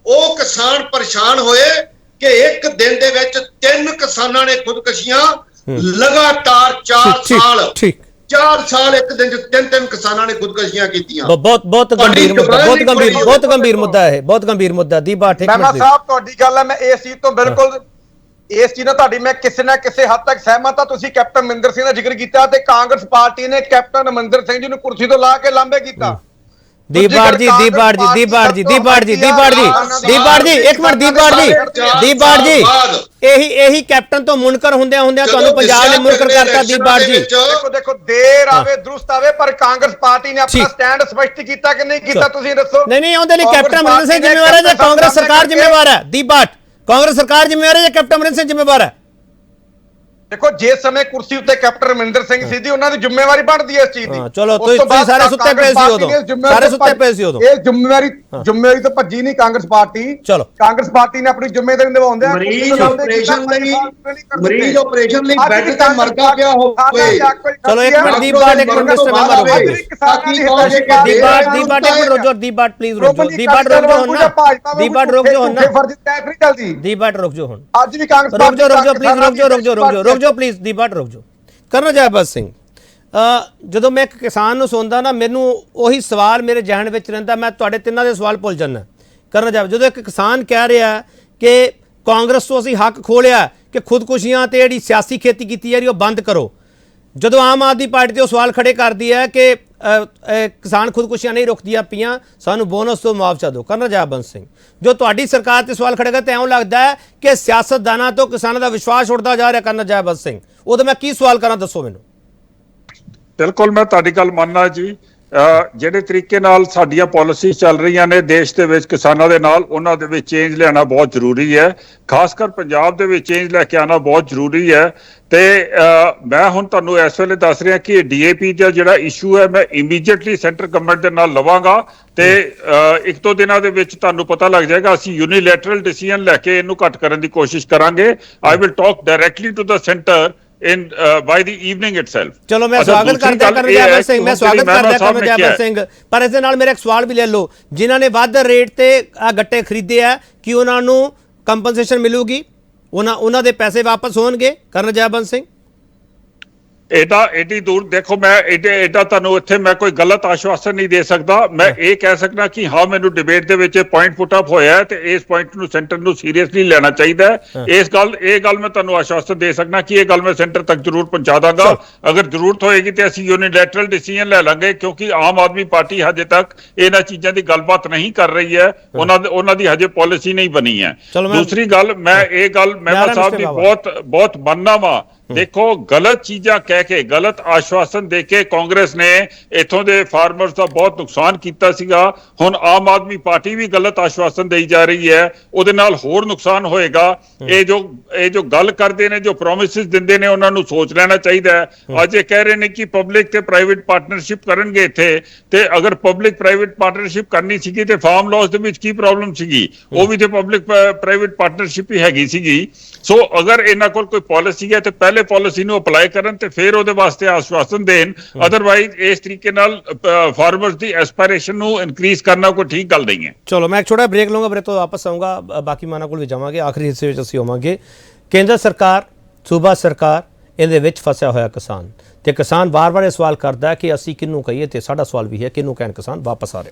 ਉਹ ਕਿਸਾਨ ਪਰੇਸ਼ਾਨ ਹੋਏ ਕਿ ਇੱਕ ਦਿਨ ਦੇ ਵਿੱਚ 3 ਕਿਸਾਨਾਂ ਨੇ ਖੁਦਕਸ਼ੀਆਂ ਲਗਾਤਾਰ 4 ਸਾਲ ਇੱਕ ਦਿਨ 'ਚ 3 ਕਿਸਾਨਾਂ ਨੇ ਖੁਦਕਸ਼ੀਆਂ ਕੀਤੀਆਂ। ਬਹੁਤ ਗੰਭੀਰ ਮੁੱਦਾ ਹੈ, ਬਹੁਤ ਗੰਭੀਰ ਮੁੱਦਾ। ਦੀਪਾਟ ਇੱਕ ਮਿੰਟ ਮਿੰਟ ਸਾਹਿਬ, ਤੁਹਾਡੀ ਗੱਲ ਹੈ, ਮੈਂ ਇਸ ਚੀਜ਼ ਤੋਂ ਬਿਲਕੁਲ ਇਸ ਚੀਜ਼ ਨਾਲ ਤੁਹਾਡੀ ਮੈਂ ਕਿਸੇ ਨਾ ਕਿਸੇ ਹੱਦ ਤੱਕ ਸਹਿਮਤ ਹਾਂ। ਤੁਸੀਂ ਕੈਪਟਨ ਅਮਰਿੰਦਰ ਸਿੰਘ ਦਾ ਜ਼ਿਕਰ ਕੀਤਾ ਤੇ ਕਾਂਗਰਸ ਪਾਰਟੀ ਨੇ ਕੈਪਟਨ ਅਮਰਿੰਦਰ ਸਿੰਘ ਜੀ ਨੂੰ ਕੁਰਸੀ ਤੋਂ ਲਾ ਕੇ ਲਾਂਬੇ ਕੀਤਾ। ਦੀਪਾਟ ਜੀ ਇੱਕ ਮਿੰਟ ਦੀਪਾਟ ਜੀ ਇਹੀ ਕੈਪਟਨ ਤੋਂ ਮੁਨਕਰ ਹੁੰਦਿਆਂ ਤੁਹਾਨੂੰ ਪੰਜਾਬ ਨੇ ਮੁਨਕਰ ਕਰਤਾ। ਦੀਪਾਟ ਜੀ ਦੇਖੋ ਦੇਰ ਆਵੇ ਦਰੁਸਤ ਆਵੇ, ਪਰ ਕਾਂਗਰਸ ਪਾਰਟੀ ਨੇ ਆਪਣਾ ਸਟੈਂਡ ਸਪਸ਼ਟ ਕੀਤਾ ਕਿ ਨਹੀਂ ਕੀਤਾ, ਤੁਸੀਂ ਦੱਸੋ। ਨਹੀਂ ਉਹਦੇ ਲਈ ਕੈਪਟਨ ਅਮਰਿੰਦਰ ਸਿੰਘ ਜ਼ਿੰਮੇਵਾਰ ਹੈ ਜਾਂ ਕਾਂਗਰਸ ਸਰਕਾਰ ਜ਼ਿੰਮੇਵਾਰ ਹੈ? ਦੀਪਾਟ, ਕਾਂਗਰਸ ਸਰਕਾਰ ਜ਼ਿੰਮੇਵਾਰ ਹੈ ਜਾਂ ਕੈਪਟਨ ਅਮਰਿੰਦਰ ਸਿੰਘ ਜ਼ਿੰਮੇਵਾਰ ਹੈ? ਦੇਖੋ ਜਿਸ ਸਮੇਂ ਕੁਰਸੀ ਉੱਤੇ ਕੈਪਟਨ ਅਮਰਿੰਦਰ ਸਿੰਘ ਸੀ ਦੀ, ਉਹਨਾਂ ਦੀ ਜ਼ਿੰਮੇਵਾਰੀ ਬਣਦੀ ਹੈ ਇਸ ਚੀਜ਼ ਦੀ। ਚਲੋ ਤੁਸੀਂ ਸਾਰੇ ਸੁੱਤੇ ਪਏ ਸੀ ਉਦੋਂ, ਸਾਰੇ ਸੁੱਤੇ ਪਏ ਸੀ ਉਦੋਂ। ਇਹ ਜ਼ਿੰਮੇਵਾਰੀ ਤਾਂ ਭੱਜੀ ਨਹੀਂ ਕਾਂਗਰਸ ਪਾਰਟੀ। ਚਲੋ ਕਾਂਗਰਸ ਪਾਰਟੀ ਨੇ ਆਪਣੀ ਜ਼ਿੰਮੇਵਾਰੀ ਨਿਭਾਉਂਦੇ ਮਰੀਜ਼ ਆਪਰੇਸ਼ਨ ਲਈ ਬੈੱਡ ਤੇ ਮਰਦਾ ਪਿਆ ਹੋਵੇ। ਚਲੋ ਇੱਕ ਮਿੰਟ ਦੀਪਾਟ, ਇੱਕ ਮਿੰਟ ਮਿਸਟਰ ਮੈਂਬਰ ਰੁਕ ਜਾਓ। ਦੀਪਾਟ ਇੱਕ ਮਿੰਟ ਰੁਕ ਜਾਓ, ਦੀਪਾਟ ਪਲੀਜ਼ ਰੁਕ ਜਾਓ, ਦੀਪਾਟ ਰੁਕ ਜਾਓ ਹੁਣ ਨਾ, ਦੀਪਾਟ ਰੁਕ ਜਾਓ ਹੁਣ ਨਾ, ਦੀਪਾਟ ਰੁਕ ਜਾਓ ਹੁਣ, ਅੱਜ ਵੀ ਕਾਂਗਰਸ ਰੁਕ ਜਾਓ ਪਲੀਜ਼, ਰੁਕ ਜਾਓ ਪਲੀਜ਼ ਦੀਪਾਟ ਰੁਕ ਜਾਓ। ਕਰਨਲ ਜੈਬਤ ਸਿੰਘ, ਜਦੋਂ ਮੈਂ ਇੱਕ ਕਿਸਾਨ ਨੂੰ ਸੁਣਦਾ ਨਾ, ਮੈਨੂੰ ਉਹੀ ਸਵਾਲ ਮੇਰੇ ਜ਼ਿਹਨ ਵਿੱਚ ਰਹਿੰਦਾ, ਮੈਂ ਤੁਹਾਡੇ ਤਿੰਨਾਂ ਦੇ ਸਵਾਲ ਭੁੱਲ ਜਾਂਦਾ। ਕਰਨਲ ਜੈਬਤ, ਜਦੋਂ ਇੱਕ ਕਿਸਾਨ ਕਹਿ ਰਿਹਾ ਕਿ ਕਾਂਗਰਸ ਤੋਂ ਅਸੀਂ ਹੱਕ ਖੋਹ ਲਿਆ ਕਿ ਖੁਦਕੁਸ਼ੀਆਂ ਤੇ ਜਿਹੜੀ ਸਿਆਸੀ ਖੇਤੀ ਕੀਤੀ ਜਾ ਰਹੀ ਉਹ ਬੰਦ ਕਰੋ, ਜਦੋਂ ਆਮ ਆਦਮੀ ਪਾਰਟੀ ਤੇ ਉਹ ਸਵਾਲ ਖੜੇ ਕਰਦੀ ਹੈ ਕਿ ਕਿਸਾਨ ਖੁਦਕੁਸ਼ੀਆਂ ਨਹੀਂ ਰੁਕਦੀਆਂ ਪਈਆਂ, ਸਾਨੂੰ ਬੋਨਸ ਤੋਂ ਮੁਆਵਜ਼ਾ ਦਿਓ। ਕਰਨਲ ਜੈਬਤ ਸਿੰਘ, ਜੋ ਤੁਹਾਡੀ ਸਰਕਾਰ ਤੇ ਸਵਾਲ ਖੜੇਗਾ ਤਾਂ ਇਉਂ ਲੱਗਦਾ ਹੈ ਕਿ ਸਿਆਸਤਦਾਨਾਂ ਤੋਂ ਕਿਸਾਨਾਂ ਦਾ ਵਿਸ਼ਵਾਸ ਉੱਠਦਾ ਜਾ ਰਿਹਾ। ਕਰਨਲ ਜੈਬਤ ਸਿੰਘ, ਉਦੋਂ ਮੈਂ ਕੀ ਸਵਾਲ ਕਰਾਂ, ਦੱਸੋ ਮੈਨੂੰ। ਬਿਲਕੁਲ ਮੈਂ ਤੁਹਾਡੀ ਗੱਲ ਮੰਨਦਾ ਜੀ। ਜਿਹੜੇ ਤਰੀਕੇ ਨਾਲ ਸਾਡੀਆਂ ਪਾਲਿਸੀ ਚੱਲ ਰਹੀਆਂ ਨੇ ਦੇਸ਼ ਦੇ ਵਿੱਚ ਕਿਸਾਨਾਂ ਦੇ ਨਾਲ, ਉਹਨਾਂ ਦੇ ਵਿੱਚ ਚੇਂਜ ਲਿਆਉਣਾ ਬਹੁਤ ਜ਼ਰੂਰੀ ਹੈ। ਖਾਸ ਕਰ ਪੰਜਾਬ ਦੇ ਵਿੱਚ ਚੇਂਜ ਲੈ ਕੇ ਆਉਣਾ ਬਹੁਤ ਜ਼ਰੂਰੀ ਹੈ। ਤੇ ਮੈਂ ਹੁਣ ਤੁਹਾਨੂੰ ਇਸ ਵੇਲੇ ਦੱਸ ਰਿਹਾ ਕਿ DAP ਦਾ ਜਿਹੜਾ ਇਸ਼ੂ ਹੈ, ਮੈਂ ਇਮੀਡੀਏਟਲੀ ਸੈਂਟਰ ਗਵਰਨਮੈਂਟ ਦੇ ਨਾਲ ਲਵਾਂਗਾ ਤੇ 1-2 ਦਿਨਾਂ ਦੇ ਵਿੱਚ ਤੁਹਾਨੂੰ ਪਤਾ ਲੱਗ ਜਾਏਗਾ। ਅਸੀਂ ਯੂਨੀਲੈਟਰਲ ਡਿਸੀਜਨ ਲੈ ਕੇ ਇਹਨੂੰ ਘੱਟ ਕਰਨ ਦੀ ਕੋਸ਼ਿਸ਼ ਕਰਾਂਗੇ। I will talk directly to the centre by the evening itself। ਚਲੋ ਮੈਂ ਸਵਾਗਤ ਕਰਦਾ ਕਰਨਲ ਜੈਬਤ ਸਿੰਘ, ਮੈਂ ਸਵਾਗਤ ਕਰਦਾ ਕਰਨਲ ਜੈਬਤ ਸਿੰਘ, ਪਰ ਇਸ ਦੇ ਨਾਲ ਮੇਰਾ ਇੱਕ ਸਵਾਲ ਵੀ ਲੈ ਲਓ, ਜਿਨ੍ਹਾਂ ਨੇ ਵੱਧ ਰੇਟ ਤੇ ਗੱਟੇ ਖਰੀਦੇ ਆ ਕਿ ਉਹਨਾਂ ਨੂੰ ਕੰਪਨਸੇਸ਼ਨ ਮਿਲੂਗੀ, ਉਹਨਾਂ ਦੇ ਪੈਸੇ ਵਾਪਸ ਹੋਣਗੇ? ਕਰਨਲ ਜੈਬਤ ਸਿੰਘ, ਏਡੀ ਦੂਰ ਦੇਖੋ, ਮੈਂ ਏਡਾ ਤੁਹਾਨੂੰ ਇੱਥੇ ਮੈਂ ਕੋਈ ਗਲਤ ਆਸ਼ਵਾਸਨ ਨਹੀਂ ਦੇ ਸਕਦਾ। ਮੈਂ ਇਹ ਕਹਿ ਸਕਦਾ ਕਿ ਹਾਂ ਮੈਨੂੰ ਡਿਬੇਟ ਦੇ ਵਿੱਚ ਪੁਆਇੰਟ ਪੁੱਟ ਅਪ ਹੋਇਆ ਤੇ ਇਸ ਪੁਆਇੰਟ ਨੂੰ ਸੈਂਟਰ ਨੂੰ ਸੀਰੀਅਸਲੀ ਲੈਣਾ ਚਾਹੀਦਾ ਹੈ। ਇਹ ਗੱਲ ਮੈਂ ਤੁਹਾਨੂੰ ਆਸ਼ਵਾਸਨ ਦੇ ਸਕਦਾ ਕਿ ਇਹ ਗੱਲ ਮੈਂ ਸੈਂਟਰ ਤੱਕ ਜ਼ਰੂਰ ਪਹੁੰਚਾ ਦਾਂਗਾ। ਅਗਰ ਜ਼ਰੂਰਤ ਹੋਏਗੀ ਤੇ ਅਸੀਂ ਯੂਨੀਲੈਟਰਲ ਡਿਸੀਜਨ ਲੈ ਲਾਂਗੇ, ਕਿਉਂਕਿ ਆਮ ਆਦਮੀ ਪਾਰਟੀ ਹਜੇ ਤੱਕ ਇਹਨਾਂ ਚੀਜ਼ਾਂ ਦੀ ਗੱਲਬਾਤ ਨਹੀਂ ਕਰ ਰਹੀ ਹੈ, ਉਹਨਾਂ ਦੀ ਹਜੇ ਪਾਲਿਸੀ ਨਹੀਂ ਬਣੀ ਹੈ। ਦੂਸਰੀ ਗੱਲ, ਮੈਂ ਇਹ ਗੱਲ ਮਹਿਮਾ ਸਾਹਿਬ ਦੀ ਬਹੁਤ ਮੰਨਦਾ ਵਾਂ ਦੇਖੋ ਗਲਤ ਚੀਜ਼ਾਂ ਕਹਿ ਕੇ ਗਲਤ ਆਸ਼ਵਾਸਨ ਦੇ ਕੇ ਕਾਂਗਰਸ ਨੇ ਇਥੋਂ ਦੇ ਫਾਰਮਰਸ ਦਾ ਬਹੁਤ ਨੁਕਸਾਨ ਕੀਤਾ ਸੀਗਾ। ਹੁਣ ਆਮ ਆਦਮੀ ਪਾਰਟੀ ਵੀ ਗਲਤ ਆਸ਼ਵਾਸਨ ਦੇਈ ਜਾ ਰਹੀ ਹੈ, ਉਹਦੇ ਨਾਲ ਹੋਰ ਨੁਕਸਾਨ ਹੋਏਗਾ। ਇਹ ਜੋ ਗੱਲ ਕਰਦੇ ਨੇ, ਜੋ ਪ੍ਰੋਮਿਸਿਸ ਦਿੰਦੇ ਨੇ, ਉਹਨਾਂ ਨੂੰ ਸੋਚ ਲੈਣਾ ਚਾਹੀਦਾ ਹੈ। ਅੱਜ ਇਹ ਕਹਿ ਰਹੇ ਨੇ ਕਿ ਪਬਲਿਕ ਤੇ ਪ੍ਰਾਈਵੇਟ ਪਾਰਟਨਰਸ਼ਿਪ ਕਰਨਗੇ ਇੱਥੇ, ਤੇ ਅਗਰ ਪਬਲਿਕ ਪ੍ਰਾਈਵੇਟ ਪਾਰਟਨਰਸ਼ਿਪ ਕਰਨੀ ਸੀਗੀ ਤੇ ਫਾਰਮ ਲਾਅਸ ਦੇ ਵਿੱਚ ਕੀ ਪ੍ਰੋਬਲਮ ਸੀਗੀ? ਉਹ ਵੀ ਤੇ ਪਬਲਿਕ ਪ੍ਰਾਈਵੇਟ ਪਾਰਟਨਰਸ਼ਿਪ ਹੀ ਹੈਗੀ ਸੀਗੀ। ਸੋ ਅਗਰ ਇਹਨਾਂ ਕੋਲ ਕੋਈ ਪਾਲਿਸੀ ਹੈ ਤੇ ਪਹਿਲੇ ਪਾਲਿਸੀ ਨੂੰ ਅਪਲਾਈ ਕਰਨ ਤੇ ਫਿਰ ਉਹਦੇ ਵਾਸਤੇ ਆਸ਼ਵਾਸਨ ਦੇਣ। ਅਦਰਵਾਈਜ਼ ਇਸ ਤਰੀਕੇ ਨਾਲ ਫਾਰਮਰਸ ਦੀ ਐਸਪੀਰੇਸ਼ਨ ਨੂੰ ਇਨਕਰੀਜ਼ ਕਰਨਾ ਕੋਈ ਠੀਕ ਗੱਲ ਨਹੀਂ ਹੈ। ਚਲੋ ਮੈਂ ਇੱਕ ਛੋਟਾ ਬ੍ਰੇਕ ਲਵਾਂਗਾ, ਬ੍ਰੇਕ ਤੋਂ ਵਾਪਸ ਆਊਂਗਾ, ਬਾਕੀ ਮਾਨਾਂ ਕੋਲ ਵੀ ਜਾਵਾਂਗੇ। ਆਖਰੀ ਹਿੱਸੇ ਵਿੱਚ ਅਸੀਂ ਹੋਵਾਂਗੇ ਕੇਂਦਰ ਸਰਕਾਰ, ਸੂਬਾ ਸਰਕਾਰ, ਇਹਦੇ ਵਿੱਚ ਫਸਿਆ ਹੋਇਆ ਕਿਸਾਨ, ਤੇ ਕਿਸਾਨ ਵਾਰ-ਵਾਰ ਇਹ ਸਵਾਲ ਕਰਦਾ ਹੈ ਕਿ ਅਸੀਂ ਕਿਹਨੂੰ ਕਹੀਏ, ਤੇ ਸਾਡਾ ਸਵਾਲ ਵੀ ਹੈ ਕਿਹਨੂੰ ਕਹਿਣ ਕਿਸਾਨ। ਵਾਪਸ ਆ ਰਹੇ।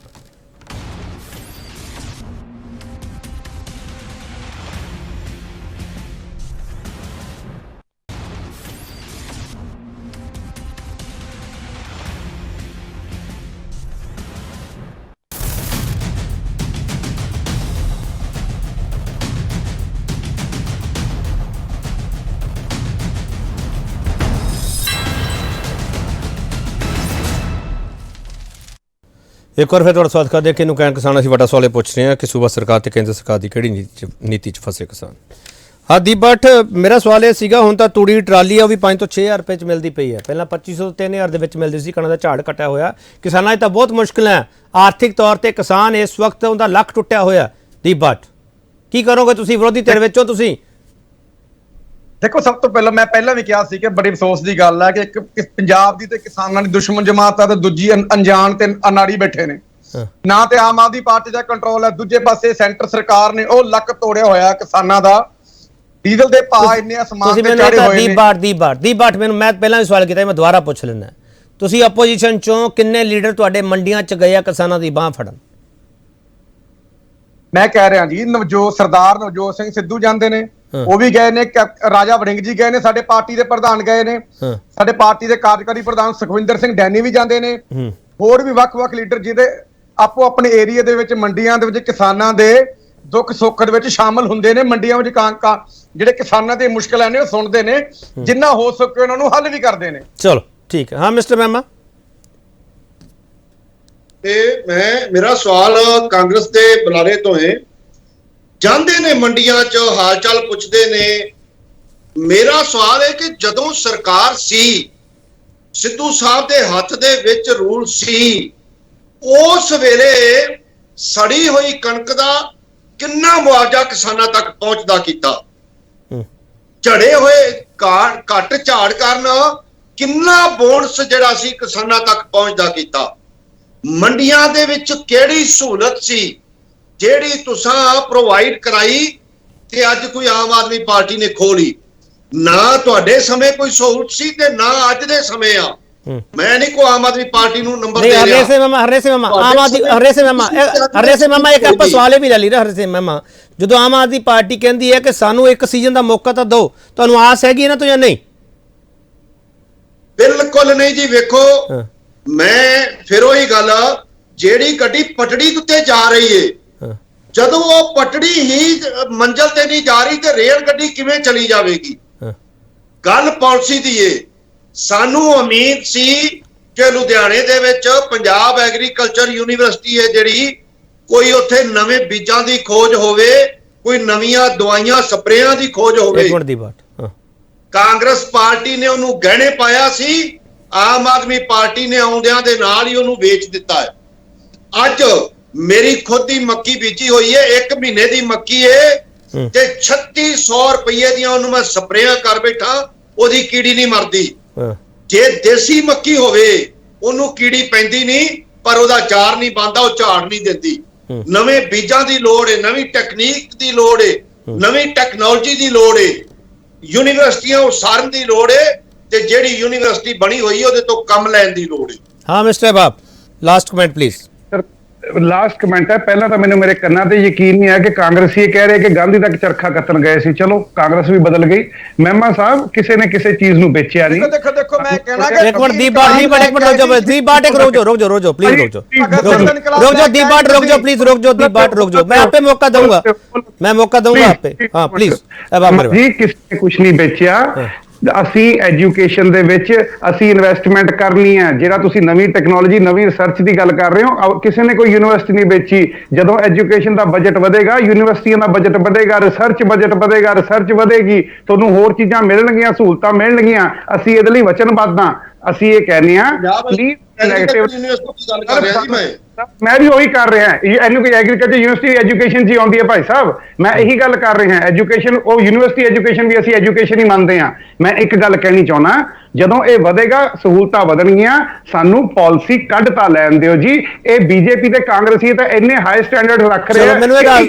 ਇੱਕ ਵਾਰ ਫਿਰ ਤੁਹਾਡਾ ਸਵਾਗਤ ਕਰਦੇ ਹਾਂ। ਕਿਹਨੂੰ ਕਹਿਣ ਕਿਸਾਨ, ਅਸੀਂ ਵੱਡਾ ਸਵਾਲ ਇਹ ਪੁੱਛ ਰਹੇ ਹਾਂ ਕਿ ਸੂਬਾ ਸਰਕਾਰ ਤੇ ਕੇਂਦਰ ਸਰਕਾਰ ਦੀ ਕਿਹੜੀ ਨੀਤੀ 'ਚ ਫਸੇ ਕਿਸਾਨ। ਹਾਂ ਦੀਪ ਭੱਟ, ਮੇਰਾ ਸਵਾਲ ਇਹ ਸੀਗਾ, ਹੁਣ ਤਾਂ ਤੂੜੀ ਟਰਾਲੀ ਆ ਉਹ ਵੀ 5 ਤੋਂ 6 ਹਜ਼ਾਰ ਰੁਪਏ 'ਚ ਮਿਲਦੀ ਪਈ ਹੈ, ਪਹਿਲਾਂ 2500 ਤੋਂ 3000 ਦੇ ਵਿੱਚ ਮਿਲਦੀ ਸੀ। ਕਣਕ ਦਾ ਝਾੜ ਕੱਟਿਆ ਹੋਇਆ, ਕਿਸਾਨਾਂ 'ਚ ਤਾਂ ਬਹੁਤ ਮੁਸ਼ਕਿਲ ਹੈ ਆਰਥਿਕ ਤੌਰ ਤੇ। ਕਿਸਾਨ ਇਸ ਵਕਤ ਉਹਦਾ ਲੱਕ ਟੁੱਟਿਆ ਹੋਇਆ। ਦੀਪ ਭੱਟ, ਕੀ ਕਰੋਗੇ ਤੁਸੀਂ? ਵਿਰੋਧੀ ਧਿਰ ਵਿੱਚੋਂ ਤੁਸੀਂ। ਦੇਖੋ, ਸਭ ਤੋਂ ਪਹਿਲਾਂ ਮੈਂ ਪਹਿਲਾਂ ਵੀ ਕਿਹਾ ਸੀ ਕਿ ਬੜੀ ਅਫਸੋਸ ਦੀ ਗੱਲ ਹੈ ਕਿ ਇੱਕ ਪੰਜਾਬ ਦੀ ਤੇ ਕਿਸਾਨਾਂ ਦੀ ਦੁਸ਼ਮਣ ਜਮਾਤ ਆ ਤੇ ਦੂਜੀ ਅਣਜਾਣ ਤੇ ਅਨਾੜੀ ਬੈਠੇ ਨੇ। ਨਾ ਤੇ ਆਮ ਆਦਮੀ ਪਾਰਟੀ ਦਾ ਕੰਟਰੋਲ ਹੈ, ਦੂਜੇ ਪਾਸੇ ਸੈਂਟਰ ਸਰਕਾਰ ਨੇ ਉਹ ਲੱਕ ਤੋੜਿਆ ਹੋਇਆ ਕਿਸਾਨਾਂ ਦਾ। ਡੀਜ਼ਲ ਦੇ ਭਾਅ ਇੰਨੇ ਅਸਮਾਨ ਤੇ ਚੜ੍ਹੇ ਹੋਏ ਨੇ। ਦੀਪ ਭੱਟ, ਮੈਨੂੰ ਮੈਂ ਪਹਿਲਾਂ ਵੀ ਸਵਾਲ ਕੀਤਾ, ਮੈਂ ਦੁਬਾਰਾ ਪੁੱਛ ਲੈਣਾ। ਤੁਸੀਂ ਆਪੋਜੀਸ਼ਨ ਚੋਂ ਕਿੰਨੇ ਲੀਡਰ ਤੁਹਾਡੇ ਮੰਡੀਆਂ 'ਚ ਗਏ ਆ ਕਿਸਾਨਾਂ ਦੀ ਬਾਹ ਫੜਨ? ਮੈਂ ਕਹਿ ਰਿਹਾ ਜੀ, ਸਰਦਾਰ ਨਵਜੋਤ ਸਿੰਘ ਸਿੱਧੂ ਜਾਂਦੇ ਨੇ, ਉਹ ਵੀ ਗਏ ਨੇ, ਰਾਜਾ ਵੜਿੰਗ ਜੀ ਗਏ ਨੇ, ਸਾਡੇ ਪਾਰਟੀ ਦੇ ਪ੍ਰਧਾਨ ਗਏ ਨੇ, ਸਾਡੇ ਪਾਰਟੀ ਦੇ ਕਾਰਜਕਾਰੀ ਪ੍ਰਧਾਨ ਸੁਖਵਿੰਦਰ ਸਿੰਘ ਡੈਨੀ ਵੀ ਜਾਂਦੇ ਨੇ, ਹੋਰ ਵੀ ਵੱਖ-ਵੱਖ ਲੀਡਰ ਜਿਹਦੇ ਆਪੋ ਆਪਣੇ ਏਰੀਆ ਦੇ ਵਿੱਚ ਮੰਡੀਆਂ ਦੇ ਵਿੱਚ ਕਿਸਾਨਾਂ ਦੇ ਦੁੱਖ ਸੁੱਖ ਦੇ ਵਿੱਚ ਸ਼ਾਮਲ ਹੁੰਦੇ ਨੇ। ਮੰਡੀਆਂ ਵਿੱਚ ਜਿਹੜੇ ਕਿਸਾਨਾਂ ਦੇ ਮੁਸ਼ਕਲਾਂ ਨੇ ਉਹ ਸੁਣਦੇ ਨੇ, ਜਿੰਨਾ ਹੋ ਸਕੇ ਉਹਨਾਂ ਨੂੰ ਹੱਲ ਵੀ ਕਰਦੇ ਨੇ। ਚਲੋ ਠੀਕ ਹੈ। ਹਾਂ ਮਿਸਟਰ ਮਹਿਮਾ। ਤੇ ਮੇਰਾ ਸਵਾਲ ਕਾਂਗਰਸ ਦੇ ਬੁਲਾਰੇ ਤੋਂ ਹੈ। ਜਾਂਦੇ ਨੇ ਮੰਡੀਆਂ 'ਚ, ਹਾਲ ਚਾਲ ਪੁੱਛਦੇ ਨੇ। ਮੇਰਾ ਸਵਾਲ ਹੈ ਕਿ ਜਦੋਂ ਸਰਕਾਰ ਸੀ, ਸਿੱਧੂ ਸਾਹਿਬ ਦੇ ਹੱਥ ਦੇ ਵਿੱਚ ਰੂਲ ਸੀ, ਉਸ ਵੇਲੇ ਸੜੀ ਹੋਈ ਕਣਕ ਦਾ ਕਿੰਨਾ ਮੁਆਵਜ਼ਾ ਕਿਸਾਨਾਂ ਤੱਕ ਪਹੁੰਚਦਾ ਕੀਤਾ? ਝੜੇ ਹੋਏ ਘੱਟ ਝਾੜ ਕਾਰਨ ਕਿੰਨਾ ਬੋਨਸ ਜਿਹੜਾ ਸੀ ਕਿਸਾਨਾਂ ਤੱਕ ਪਹੁੰਚਦਾ ਕੀਤਾ? ਮੰਡੀਆਂ ਦੇ ਵਿੱਚ ਕਿਹੜੀ ਸਹੂਲਤ ਸੀ ਜਿਹੜੀ ਤੁਸੀਂ ਪ੍ਰੋਵਾਈਡ ਕਰਾਈ ਤੇ ਅੱਜ ਕੋਈ ਆਮ ਆਦਮੀ ਪਾਰਟੀ ਨੇ ਖੋਲੀ? ਨਾ ਤੁਹਾਡੇ ਸਮੇਂ ਕੋਈ ਸਹੂਲਤ ਸੀ ਤੇ ਨਾ ਅੱਜ ਦੇ ਸਮੇਂ ਆ। ਮੈਂ ਨਹੀਂ ਕੋ ਆਮ ਆਦਮੀ ਪਾਰਟੀ ਨੂੰ ਨੰਬਰ ਦੇ ਰਿਹਾ। ਹਰੇਸੇ ਮਾਮਾ ਇੱਕ ਆਪਾਂ ਸਵਾਲ ਵੀ ਲੈ ਲਈ ਹਰੇਸੇ ਮਾਮਾ, ਜਦੋਂ ਆਮ ਆਦਮੀ ਪਾਰਟੀ ਕਹਿੰਦੀ ਹੈ ਕਿ ਸਾਨੂੰ ਇੱਕ ਸੀਜ਼ਨ ਦਾ ਮੌਕਾ ਤਾਂ ਦਿਓ, ਤੁਹਾਨੂੰ ਆਸ ਹੈਗੀ ਇਹਨਾਂ ਤੋਂ ਜਾਂ ਨਹੀਂ? ਬਿਲਕੁਲ ਨਹੀਂ ਜੀ। ਵੇਖੋ, ਮੈਂ ਫਿਰ ਉਹੀ ਗੱਲ, ਜਿਹੜੀ ਗੱਡੀ ਪਟੜੀ ਉੱਤੇ ਜਾ ਰਹੀ ਏ, ਜਦੋਂ ਉਹ ਪਟੜੀ ਹੀ ਮੰਜ਼ਲ ਤੇ ਨਹੀਂ ਜਾ ਰਹੀ ਤੇ ਰੇਲ ਗੱਡੀ ਕਿਵੇਂ ਚਲੀ ਜਾਵੇਗੀ? ਗੱਲ ਪਾਲਿਸੀ ਦੀ ਏ। ਸਾਨੂੰ ਉਮੀਦ ਸੀ ਕਿ ਲੁਧਿਆਣੇ ਦੇ ਵਿੱਚ ਪੰਜਾਬ ਐਗਰੀਕਲਚਰ ਯੂਨੀਵਰਸਿਟੀ ਹੈ ਜਿਹੜੀ, ਕੋਈ ਉੱਥੇ ਨਵੇਂ ਬੀਜਾਂ ਦੀ ਖੋਜ ਹੋਵੇ, ਕੋਈ ਨਵੀਆਂ ਦਵਾਈਆਂ ਸਪਰੇਆਂ ਦੀ ਖੋਜ ਹੋਵੇ। ਕਾਂਗਰਸ ਪਾਰਟੀ ਨੇ ਉਹਨੂੰ ਗਹਿਣੇ ਪਾਇਆ ਸੀ, ਆਮ ਆਦਮੀ ਪਾਰਟੀ ਨੇ ਆਉਂਦਿਆਂ ਦੇ ਨਾਲ ਹੀ ਉਹਨੂੰ ਵੇਚ ਦਿੱਤਾ ਹੈ। ਅੱਜ ਮੇਰੀ ਖੁਦ ਦੀ ਮੱਕੀ ਬੀਜੀ ਹੋਈ ਹੈ, 1 ਮਹੀਨੇ ਦੀ ਮੱਕੀ ਹੈ ਤੇ 3600 ਰੁਪਏ ਦੀਆਂ ਉਹਨੂੰ ਮੈਂ ਸਪਰੇਆਂ ਕਰ ਬੈਠਾ, ਉਹਦੀ ਕੀੜੀ ਨਹੀਂ ਮਰਦੀ। ਜੇ ਦੇਸੀ ਮੱਕੀ ਹੋਵੇ ਉਹਨੂੰ ਕੀੜੀ ਪੈਂਦੀ ਨਹੀਂ, ਪਰ ਉਹਦਾ ਚਾਰ ਨਹੀਂ ਬਣਦਾ, ਉਹ ਝਾੜ ਨਹੀਂ ਦਿੰਦੀ। ਨਵੇਂ ਬੀਜਾਂ ਦੀ ਲੋੜ ਹੈ, ਨਵੀਂ ਟੈਕਨੀਕ ਦੀ ਲੋੜ ਹੈ, ਨਵੀਂ ਟੈਕਨੋਲੋਜੀ ਦੀ ਲੋੜ ਹੈ, ਯੂਨੀਵਰਸਿਟੀਆਂ ਉਸਾਰਨ ਦੀ ਲੋੜ ਹੈ, ਤੇ ਜਿਹੜੀ ਯੂਨੀਵਰਸਿਟੀ ਬਣੀ ਹੋਈ ਉਹਦੇ ਤੋਂ ਕੰਮ ਲੈਣ ਦੀ ਲੋੜ ਹੈ। ਹਾਂ ਮਿਸਟਰ ਬਾਬ, last comment please. Last comment ਹੈ। ਪਹਿਲਾਂ ਤਾਂ ਮੈਨੂੰ ਮੇਰੇ ਕੰਨਾਂ ਤੇ ਯਕੀਨ ਨਹੀਂ ਆਇਆ ਕਿ ਕਾਂਗਰਸੀ ਇਹ ਕਹਿ ਰਹੇ ਕਿ ਗਾਂਧੀ ਤੱਕ ਚਰਖਾ ਕੱਤਣ ਗਏ ਸੀ। ਚਲੋ ਕਾਂਗਰਸ ਵੀ ਬਦਲ ਗਈ। ਮਹਿਮਾ ਸਾਹਿਬ, ਕਿਸੇ ਨੇ ਕਿਸੇ ਚੀਜ਼ ਨੂੰ ਵੇਚਿਆ ਨਹੀਂ। ਦੇਖੋ ਮੈਂ ਕਹਿਣਾ ਕਿ ਇੱਕ ਮਿੰਟ ਦੀਪ ਬਾਟ, ਰੁਕ ਜਾਓ ਪਲੀਜ਼, ਰੁਕ ਜਾਓ। मैं आपे मौका दूंगा, मैं मौका दूंगा आपे। हाँ प्लीज। जी, किसी ने कुछ नहीं बेचा। ਅਸੀਂ ਐਜੂਕੇਸ਼ਨ ਦੇ ਵਿੱਚ ਅਸੀਂ ਇਨਵੈਸਟਮੈਂਟ ਕਰਨੀ ਹੈ। ਜਿਹੜਾ ਤੁਸੀਂ ਨਵੀਂ ਟੈਕਨੋਲੋਜੀ ਨਵੀਂ ਰਿਸਰਚ ਦੀ ਗੱਲ ਕਰ ਰਹੇ ਹੋ, ਕਿਸੇ ਨੇ ਕੋਈ ਯੂਨੀਵਰਸਿਟੀ ਨਹੀਂ ਵੇਚੀ। ਜਦੋਂ ਐਜੂਕੇਸ਼ਨ ਦਾ ਬਜਟ ਵਧੇਗਾ, ਯੂਨੀਵਰਸਿਟੀਆਂ ਦਾ ਬਜਟ ਵਧੇਗਾ, ਰਿਸਰਚ ਬਜਟ ਵਧੇਗਾ, ਰਿਸਰਚ ਵਧੇਗੀ, ਤੁਹਾਨੂੰ ਹੋਰ ਚੀਜ਼ਾਂ ਮਿਲਣਗੀਆਂ, ਸਹੂਲਤਾਂ ਮਿਲਣਗੀਆਂ। ਅਸੀਂ ਇਹਦੇ ਲਈ ਵਚਨਬੱਧ ਹਾਂ। ਅਸੀਂ ਇਹ ਕਹਿੰਦੇ ਹਾਂ ਪਲੀਜ਼ ਨੈਗੇਟਿਵ ਮੈਂ ਵੀ ਉਹੀ ਕਰ ਰਿਹਾ। ਇਹਨੂੰ ਕੋਈ ਐਗਰੀਕਲਚਰ ਯੂਨੀਵਰਸਿਟੀ ਐਜੂਕੇਸ਼ਨ 'ਚ ਹੀ ਆਉਂਦੀ ਹੈ ਭਾਈ ਸਾਹਿਬ। ਮੈਂ ਇਹੀ ਗੱਲ ਕਰ ਰਿਹਾ। ਐਜੂਕੇਸ਼ਨ ਉਹ ਯੂਨੀਵਰਸਿਟੀ ਐਜੂਕੇਸ਼ਨ ਵੀ ਅਸੀਂ ਐਜੂਕੇਸ਼ਨ ਹੀ ਮੰਨਦੇ ਹਾਂ। ਮੈਂ ਇੱਕ ਗੱਲ ਕਹਿਣੀ ਚਾਹੁੰਦਾ, ਜਦੋਂ ਇਹ ਵਧੇਗਾ ਸਹੂਲਤਾਂ ਵਧਣਗੀਆਂ, ਸਾਨੂੰ ਪਾਲਿਸੀ ਕੱਢ ਤਾਂ ਲੈਣ ਦਿਓ ਜੀ। ਇਹ ਬੀਜੇਪੀ ਤੇ ਕਾਂਗਰਸੀ ਤਾਂ ਇੰਨੇ ਹਾਈ ਸਟੈਂਡਰਡ ਰੱਖ ਰਹੇ ਆ। ਮੈਨੂੰ ਇਹ ਗੱਲ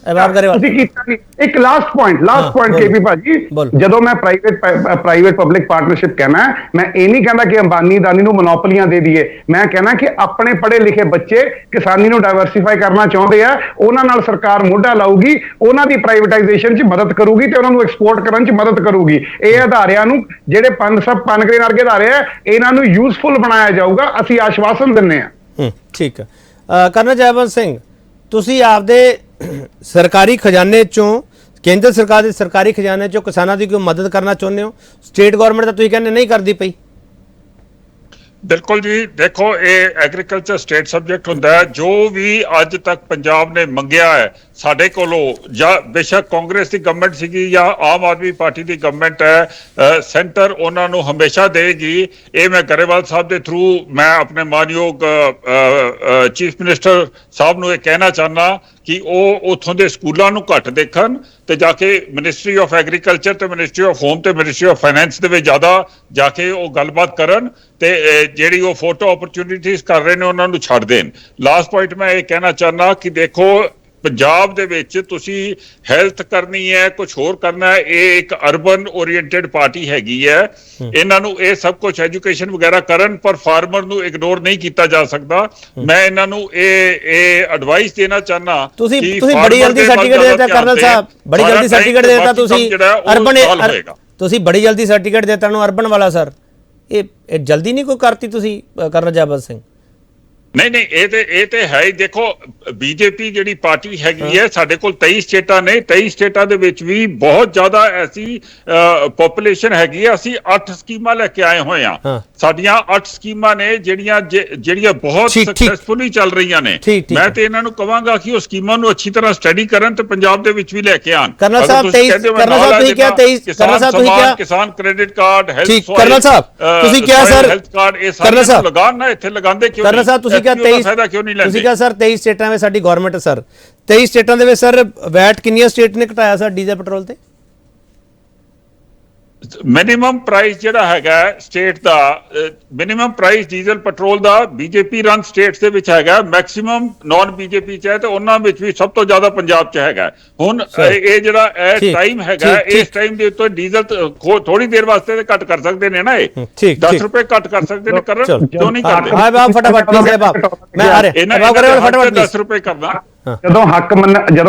ਤੁਸੀਂ ਕੀਤਾ ਨਹੀਂ। ਇੱਕ ਲਾਸਟ ਪੁਆਇੰਟ ਕੇਪੀ ਭਾਜੀ, ਜਦੋਂ ਮੈਂ ਪ੍ਰਾਈਵੇਟ ਪਬਲਿਕ ਪਾਰਟਨਰਸ਼ਿਪ ਕਹਿਣਾ, ਮੈਂ ਇਹ ਨਹੀਂ ਕਹਿੰਦਾ ਕਿ ਅੰਬਾਨੀ ਦਾਨੀ ਨੂੰ ਮੋਨੋਪੋਲੀਆਂ ਦੇ ਦਈਏ। ਮੈਂ ਕਹਿਣਾ ਕਿ ਆਪਣੇ ਪੜ੍ਹੇ ਲਿਖੇ ਬੱਚੇ ਕਿਸਾਨੀ ਨੂੰ ਡਾਇਵਰਸੀਫਾਈ ਕਰਨਾ ਚਾਹੁੰਦੇ ਆ, ਉਹਨਾਂ ਨਾਲ ਸਰਕਾਰ ਮੋਢਾ ਲਾਊਗੀ, ਉਹਨਾਂ ਦੀ ਪ੍ਰਾਈਵੇਟਾਈਜੇਸ਼ਨ 'ਚ ਮਦਦ ਕਰੂਗੀ ਤੇ ਉਹਨਾਂ ਨੂੰ ਐਕਸਪੋਰਟ ਕਰਨ 'ਚ ਮਦਦ ਕਰੂਗੀ। ਇਹ ਅਦਾਰਿਆਂ ਨੂੰ, ਜਿਹੜੇ ਪਨਗ੍ਰੇਨ ਵਰਗੇ ਅਦਾਰੇ ਆ, ਇਹਨਾਂ ਨੂੰ ਯੂਜ਼ਫੁਲ ਬਣਾਇਆ ਜਾਊਗਾ। ਅਸੀਂ ਆਸ਼ਵਾਸਨ ਦਿੰਦੇ ਹਾਂ। ਠੀਕ ਹੈ। ਕਰਨਲ ਜੈਵੰਤ ਸਿੰਘ, ਤੁਸੀਂ ਆਪਦੇ ਸਰਕਾਰੀ ਖਜ਼ਾਨੇ ਚੋਂ, ਕੇਂਦਰ ਸਰਕਾਰ ਦੇ ਸਰਕਾਰੀ ਖਜ਼ਾਨੇ ਚੋਂ ਕਿਸਾਨਾਂ ਦੀ ਕੋਈ ਮਦਦ ਕਰਨਾ ਚਾਹੁੰਦੇ ਹੋ? ਸਟੇਟ ਗਵਰਨਮੈਂਟ ਤਾਂ ਤੁਸੀਂ ਕਹਿੰਦੇ ਨਹੀਂ ਕਰਦੀ ਪਈ। ਬਿਲਕੁਲ ਜੀ, ਦੇਖੋ ਇਹ ਐਗਰੀਕਲਚਰ ਸਟੇਟ ਸਬਜੈਕਟ ਹੁੰਦਾ ਹੈ। ਜੋ ਵੀ ਅੱਜ ਤੱਕ ਪੰਜਾਬ ਨੇ ਮੰਗਿਆ ਹੈ ਸਾਡੇ ਕੋਲੋਂ, ਜਾਂ ਬੇਸ਼ੱਕ ਕਾਂਗਰਸ ਦੀ ਗਵਰਨਮੈਂਟ ਸੀਗੀ ਜਾਂ ਆਮ ਆਦਮੀ ਪਾਰਟੀ ਦੀ ਗਵਰਨਮੈਂਟ ਹੈ, ਸੈਂਟਰ ਉਹਨਾਂ ਨੂੰ ਹਮੇਸ਼ਾ ਦੇਗੀ। ਇਹ ਮੈਂ ਗਰੇਵਾਲ ਸਾਹਿਬ ਦੇ ਥਰੂ ਮੈਂ ਆਪਣੇ ਮਾਨਯੋਗ ਚੀਫ ਮਿਨਿਸਟਰ ਸਾਹਿਬ ਨੂੰ ਇਹ ਕਹਿਣਾ ਚਾਹੁੰਦਾ ਕਿ ਉਹ ਉੱਥੋਂ ਦੇ ਸਕੂਲਾਂ ਨੂੰ ਘੱਟ ਦੇਖਣ ਤੇ ਜਾ ਕੇ ਮਿਨਿਸਟਰੀ ਆਫ ਐਗਰੀਕਲਚਰ ਤੇ ਮਿਨਿਸਟਰੀ ਆਫ ਹੋਮ ਤੇ ਮਿਨਿਸਟਰੀ ਆਫ ਫਾਈਨੈਂਸ ਦੇ ਵਿੱਚ ਜ਼ਿਆਦਾ ਜਾ ਕੇ ਉਹ ਗੱਲਬਾਤ ਕਰਨ ਤੇ ਜਿਹੜੀ ਉਹ ਫੋਟੋ ਓਪਰਚੁਨਿਟੀਜ਼ ਕਰ ਰਹੇ ਨੇ ਉਹਨਾਂ ਨੂੰ ਛੱਡ ਦੇਣ। ਲਾਸਟ ਪੁਆਇੰਟ ਮੈਂ ਇਹ ਕਹਿਣਾ ਚਾਹੁੰਦਾ ਕਿ ਦੇਖੋ ਪੰਜਾਬ ਦੇ ਵਿੱਚ ਤੁਸੀਂ ਹੈਲਥ ਕਰਨੀ ਹੈ, ਕੁਝ ਹੋਰ ਕਰਨਾ ਹੈ, ਇਹ ਇੱਕ ਅਰਬਨ ਓਰੀਐਂਟਡ ਪਾਰਟੀ ਹੈਗੀ ਹੈ। ਇਹਨਾਂ ਨੂੰ ਇਹ ਸਭ ਕੁਝ ਐਜੂਕੇਸ਼ਨ ਵਗੈਰਾ ਕਰਨ, ਪਰ ਫਾਰਮਰ ਨੂੰ ਇਗਨੋਰ ਨਹੀਂ ਕੀਤਾ ਜਾ ਸਕਦਾ। ਮੈਂ ਇਹਨਾਂ ਨੂੰ ਇਹ ਐਡਵਾਈਸ ਦੇਣਾ ਚਾਹਨਾ ਤੁਸੀਂ ਬੜੀ ਜਲਦੀ ਸਰਟੀਫਿਕੇਟ ਦੇ ਦਿੱਤਾ ਕਰਨਲ ਸਾਹਿਬ, ਬੜੀ ਜਲਦੀ ਸਰਟੀਫਿਕੇਟ ਦੇ ਦਿੱਤਾ ਤੁਸੀਂ ਅਰਬਨ, ਤੁਸੀਂ ਬੜੀ ਜਲਦੀ ਸਰਟੀਫਿਕੇਟ ਦੇ ਦਿੱਤਾ ਨੂੰ ਅਰਬਨ ਵਾਲਾ। ਸਰ ਇਹ ਜਲਦੀ ਨਹੀਂ ਕੋਈ ਕਰਤੀ ਤੁਸੀਂ ਕਰਨਲ ਜੈਵੰਤ ਸਿੰਘ? ਨਹੀਂ, ਇਹ ਤੇ ਹੈ ਹੀ। ਦੇਖੋ ਬੀਜੇਪੀ ਜਿਹੜੀ ਪਾਰਟੀ ਹੈਗੀ ਹੈ, ਸਾਡੇ ਕੋਲ 23 ਸਟੇਟਾਂ ਨੇ, 23 ਸਟੇਟਾਂ ਦੇ ਵਿੱਚ ਵੀ ਬਹੁਤ ਜ਼ਿਆਦਾ ਐਸੀ ਪੋਪੂਲੇਸ਼ਨ ਹੈਗੀ ਹੈ। ਅਸੀਂ 8 ਸਕੀਮਾਂ ਲੈ ਕੇ ਆਏ ਹੋਏ ਹਾਂ। ਸਾਡੀਆਂ 8 ਸਕੀਮਾਂ ਨੇ ਜਿਹੜੀਆਂ ਬਹੁਤ ਸਕਸੈਸਫੁਲੀ ਚੱਲ ਰਹੀਆਂ ਨੇ। ਮੈਂ ਤੇ ਇਹਨਾਂ ਨੂੰ ਕਹਾਂਗਾ ਕਿ ਉਹ ਸਕੀਮਾਂ ਨੂੰ ਅੱਛੀ ਤਰ੍ਹਾਂ ਸਟੱਡੀ ਕਰਨ ਤੇ ਪੰਜਾਬ ਦੇ ਵਿੱਚ ਵੀ ਲੈ ਕੇ ਆਣ। ਕਰਨਲ ਸਾਹਿਬ ਤੁਸੀਂ ਕਿਹਾ ਕਿਸਾਨ ਕ੍ਰੈਡਿਟ ਕਾਰਡ, ਹੈਲਥ, ਕਰਨਲ ਸਾਹਿਬ ਤੁਸੀਂ ਕਿਹਾ ਸਰ ਹੈਲਥ ਕਾਰਡ, ਇਹ ਸਾਰੇ ਲਗਾਉਣ ਨਾ, ਇੱਥੇ ਲਗਾਉਂਦੇ ਕਿਉਂ ਨਹੀਂ? ਸਾਹਿਬ ਤੁਸੀਂ ਕਿਹਾ 23 ਸਟੇਟਾਂ ਵਿੱਚ ਸਾਡੀ ਗਵਰਨਮੈਂਟ ਹੈ ਸਰ। 23 ਸਟੇਟਾਂ ਦੇ ਵਿੱਚ ਸਰ ਵੈਟ ਕਿੰਨੀਆਂ ਸਟੇਟ ਨੇ ਘਟਾਇਆ ਸਰ ਡੀਜ਼ਲ ਪੈਟਰੋਲ ਤੇ? ਮਿਨੀਮਮ ਪ੍ਰਾਈਸ ਜਿਹੜਾ ਹੈਗਾ ਸਟੇਟ ਦਾ, ਮਿਨੀਮਮ ਪ੍ਰਾਈਸ ਡੀਜ਼ਲ ਪੈਟਰੋਲ ਦਾ ਬੀਜੇਪੀ ਰਨ ਸਟੇਟਸ ਦੇ ਵਿੱਚ ਹੈਗਾ, ਮੈਕਸਿਮਮ ਨਾਨ ਬੀਜੇਪੀ ਚ ਹੈ ਤੇ ਉਹਨਾਂ ਵਿੱਚ ਵੀ ਸਭ ਤੋਂ ਜ਼ਿਆਦਾ ਪੰਜਾਬ ਚ ਹੈਗਾ। ਹੁਣ ਇਹ ਜਿਹੜਾ ਟਾਈਮ ਹੈਗਾ, ਇਸ ਟਾਈਮ ਦੇ ਉੱਤੇ ਡੀਜ਼ਲ ਥੋੜੀ ਦੇਰ ਵਾਸਤੇ ਘੱਟ ਕਰ ਸਕਦੇ ਨੇ ਨਾ, ਇਹ 10 ਰੁਪਏ ਘੱਟ ਕਰ ਸਕਦੇ ਨੇ, ਕਰਨ ਕਿਉਂ ਨਹੀਂ ਕਰਦੇ? ਫਟਾਫਟ ਮੈਂ ਆ ਰਿਹਾ, 10 ਰੁਪਏ ਕਰਨਾ। ਜਦੋਂ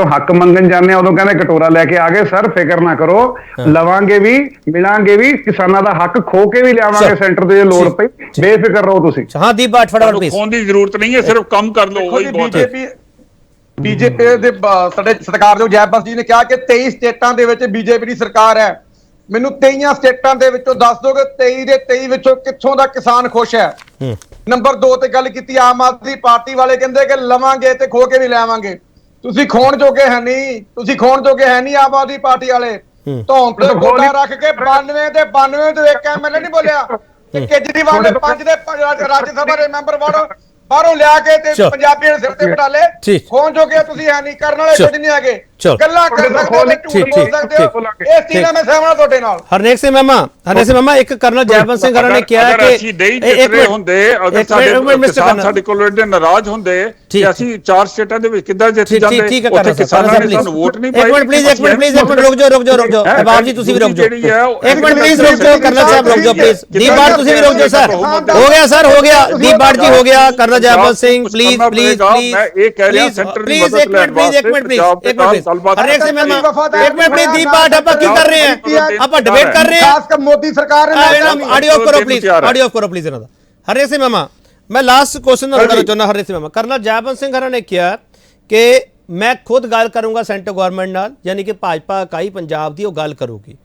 ਹੱਕ ਮੰਗਣ ਜਾਂਦੇ ਆ ਉਦੋਂ ਕਹਿੰਦੇ ਕਟੋਰਾ ਲੈ ਕੇ ਆ ਗਏ। ਸਰ ਫਿਕਰ ਨਾ ਕਰੋ, ਲਵਾਂਗੇ ਵੀ, ਮਿਲਾਂਗੇ ਵੀ, ਕਿਸਾਨਾਂ ਦਾ ਹੱਕ ਖੋ ਕੇ ਵੀ ਲਿਆਵਾਂਗੇ ਸੈਂਟਰ ਤੇ ਜੇ ਲੋੜ ਪਈ। ਬੇਫਿਕਰ ਰਹੋ ਤੁਸੀਂ। ਹਾਂ ਦੀਪ ਬਾਟ ਫਟਾਫਟ ਪਲੀਜ਼। ਖੋਣ ਦੀ ਜ਼ਰੂਰਤ ਨਹੀਂ ਹੈ, ਸਿਰਫ ਕੰਮ ਕਰ ਲਓ, ਉਹੀ ਬਹੁਤ ਹੈ। ਬੀਜੇਪੀ ਦੇ ਸਾਡੇ ਸਤਿਕਾਰਯੋਗ ਜੈਵੰਤ ਜੀ ਨੇ ਕਿਹਾ ਕਿ 23 ਸਟੇਟਾਂ ਦੇ ਵਿੱਚ ਬੀਜੇਪੀ ਦੀ ਸਰਕਾਰ ਹੈ। ਮੈਨੂੰ 23 ਸਟੇਟਾਂ ਦੇ ਵਿੱਚੋਂ ਦੱਸ ਦੋਗੇ 23 ਦੇ 23 ਵਿੱਚੋਂ ਕਿੱਥੋਂ ਦਾ ਕਿਸਾਨ ਖੁਸ਼ ਹੈ? ਨੰਬਰ 2 ਤੇ ਗੱਲ ਕੀਤੀ ਆਮ ਆਦਮੀ ਪਾਰਟੀ ਵਾਲੇ, ਕਹਿੰਦੇ ਕਿ ਲਵਾਂਗੇ ਤੇ ਖੋ ਕੇ ਵੀ ਲਿਆਵਾਂਗੇ। ਤੁਸੀਂ ਖੋਣ ਜੋਗੇ ਹੈ ਨਹੀਂ, ਆਮ ਆਦਮੀ ਪਾਰਟੀ ਵਾਲੇ। ਧੌਣ ਤੇ ਗੋਡਾ ਰੱਖ ਕੇ 92 ਤੇ 92 ਤੋਂ ਇੱਕ ਐਮਐਲਏ ਨਹੀਂ ਬੋਲਿਆ ਤੇ ਕੇਜਰੀਵਾਲ ਨੇ 5 ਦੇ ਰਾਜ ਸਭਾ ਦੇ ਮੈਂਬਰ ਬਾਹਰੋਂ ਲਿਆ ਕੇ ਤੇ ਪੰਜਾਬੀਆਂ ਦੇ ਸਿਰ ਤੇ ਬਿਠਾ ਲਏ। ਖੋਣ ਜੋਗੇ ਤੁਸੀਂ ਹੈ ਨਹੀਂ, ਕਰਨ ਵਾਲੇ ਕੁਝ ਨਹੀਂ ਹੈਗੇ। ਗੱਲਾਂ ਕਰ ਸਕਦੇ ਹੋ, ਝੂਠ ਬੋਲ ਸਕਦੇ ਹੋ। ਇਸ ਚੀਜ਼ ਨਾਲ ਮੈਂ ਸਹਿਮਤ ਤੁਹਾਡੇ ਨਾਲ। ਹਰਨੇਕ ਸਿੰਘ ਮਾਮਾ ਇੱਕ ਕਰਨਲ ਜੈਵੰਤ ਸਿੰਘ ਹਰਾਂ ਨੇ ਕਿਹਾ ਕਿ ਅਸੀਂ ਨਹੀਂ ਜਿੱਤਰੇ ਹੁੰਦੇ, ਅਗਰ ਸਾਡੇ ਕੋਲ ਐਡੇ ਨਾਰਾਜ਼ ਹੁੰਦੇ ਕਿ ਅਸੀਂ 4 ਸਟੇਟਾਂ ਦੇ ਵਿੱਚ ਕਿੱਦਾਂ ਜਿੱਤ ਜਾਂਦੇ, ਉੱਥੇ ਕਿਸਾਨਾਂ ਨੇ ਸਾਨੂੰ ਵੋਟ ਨਹੀਂ ਪਾਈ। ਇੱਕ ਮਿੰਟ ਰੁਕ ਜਾਓ ਬਾਬ ਜੀ, ਤੁਸੀਂ ਵੀ ਰੁਕ ਜਾਓ। ਇੱਕ ਮਿੰਟ ਪਲੀਜ਼ ਰੁਕ ਜਾਓ, ਕਰਨਲ ਸਾਹਿਬ ਰੁਕ ਜਾਓ ਪਲੀਜ਼। ਦੀਪ ਬਾਟ ਤੁਸੀਂ ਵੀ ਰੁਕ ਜਾਓ ਸਰ। ਹੋ ਗਿਆ ਸਰ, ਹੋ ਗਿਆ। ਦੀਪ ਬਾਟ ਜੀ ਹੋ ਗਿਆ। ਕਰਨਲ ਜੈਵੰਤ ਸਿੰਘ ਪਲੀਜ਼ ਮੈਂ ਇਹ ਕਹਿ ਰਿਹਾ ਸੈਂਟਰ ਦੀ ਮਦਦ ਲੈਣ ਵਾਸਤੇ ਹਰਨੇਕ ਸਿੰਘ ਮਾਮਾ ਇੱਕ ਮਿੰਟ ਪਲੀਜ਼। ਦੀਪ ਬਾਟ ਆਪਾਂ ਕੀ ਕਰ ਰਹੇ ਹਾਂ? ਆਪਾਂ ਡਿਬੇਟ ਕਰ ਰਹੇ ਹਾਂ। ਖਾਸ ਕਰ ਮੋਦੀ ਸਰਕਾਰ ਨੇ ਆਡੀਓ ਕਰੋ ਪਲੀਜ਼ ਇਹਨਾਂ ਦਾ। ਹਰਨੇਕ ਸਿੰਘ ਮਾਮਾ ਮੈਂ ਲਾਸਟ ਕੁਐਸਚਨ ਨਾਲ ਕਰਨਾ ਚਾਹੁੰਦਾ। ਹਰਨੇਕ ਸਿੰਘ ਮਾਮਾ, ਕਰਨਲ ਜੈਵੰਤ ਸਿੰਘ ਹਰਾਂ ਨੇ ਕਿਹਾ ਕਿ ਮੈਂ ਖੁਦ ਗੱਲ ਕਰੂੰਗਾ ਸੈਂਟਰ ਗਵਰਨਮੈਂਟ ਨਾਲ, ਯਾਨੀ ਕਿ ਭਾਜਪਾ ਇਕਾਈ ਪੰਜਾਬ ਦੀ ਉਹ ਗੱਲ ਕਰੂਗੀ।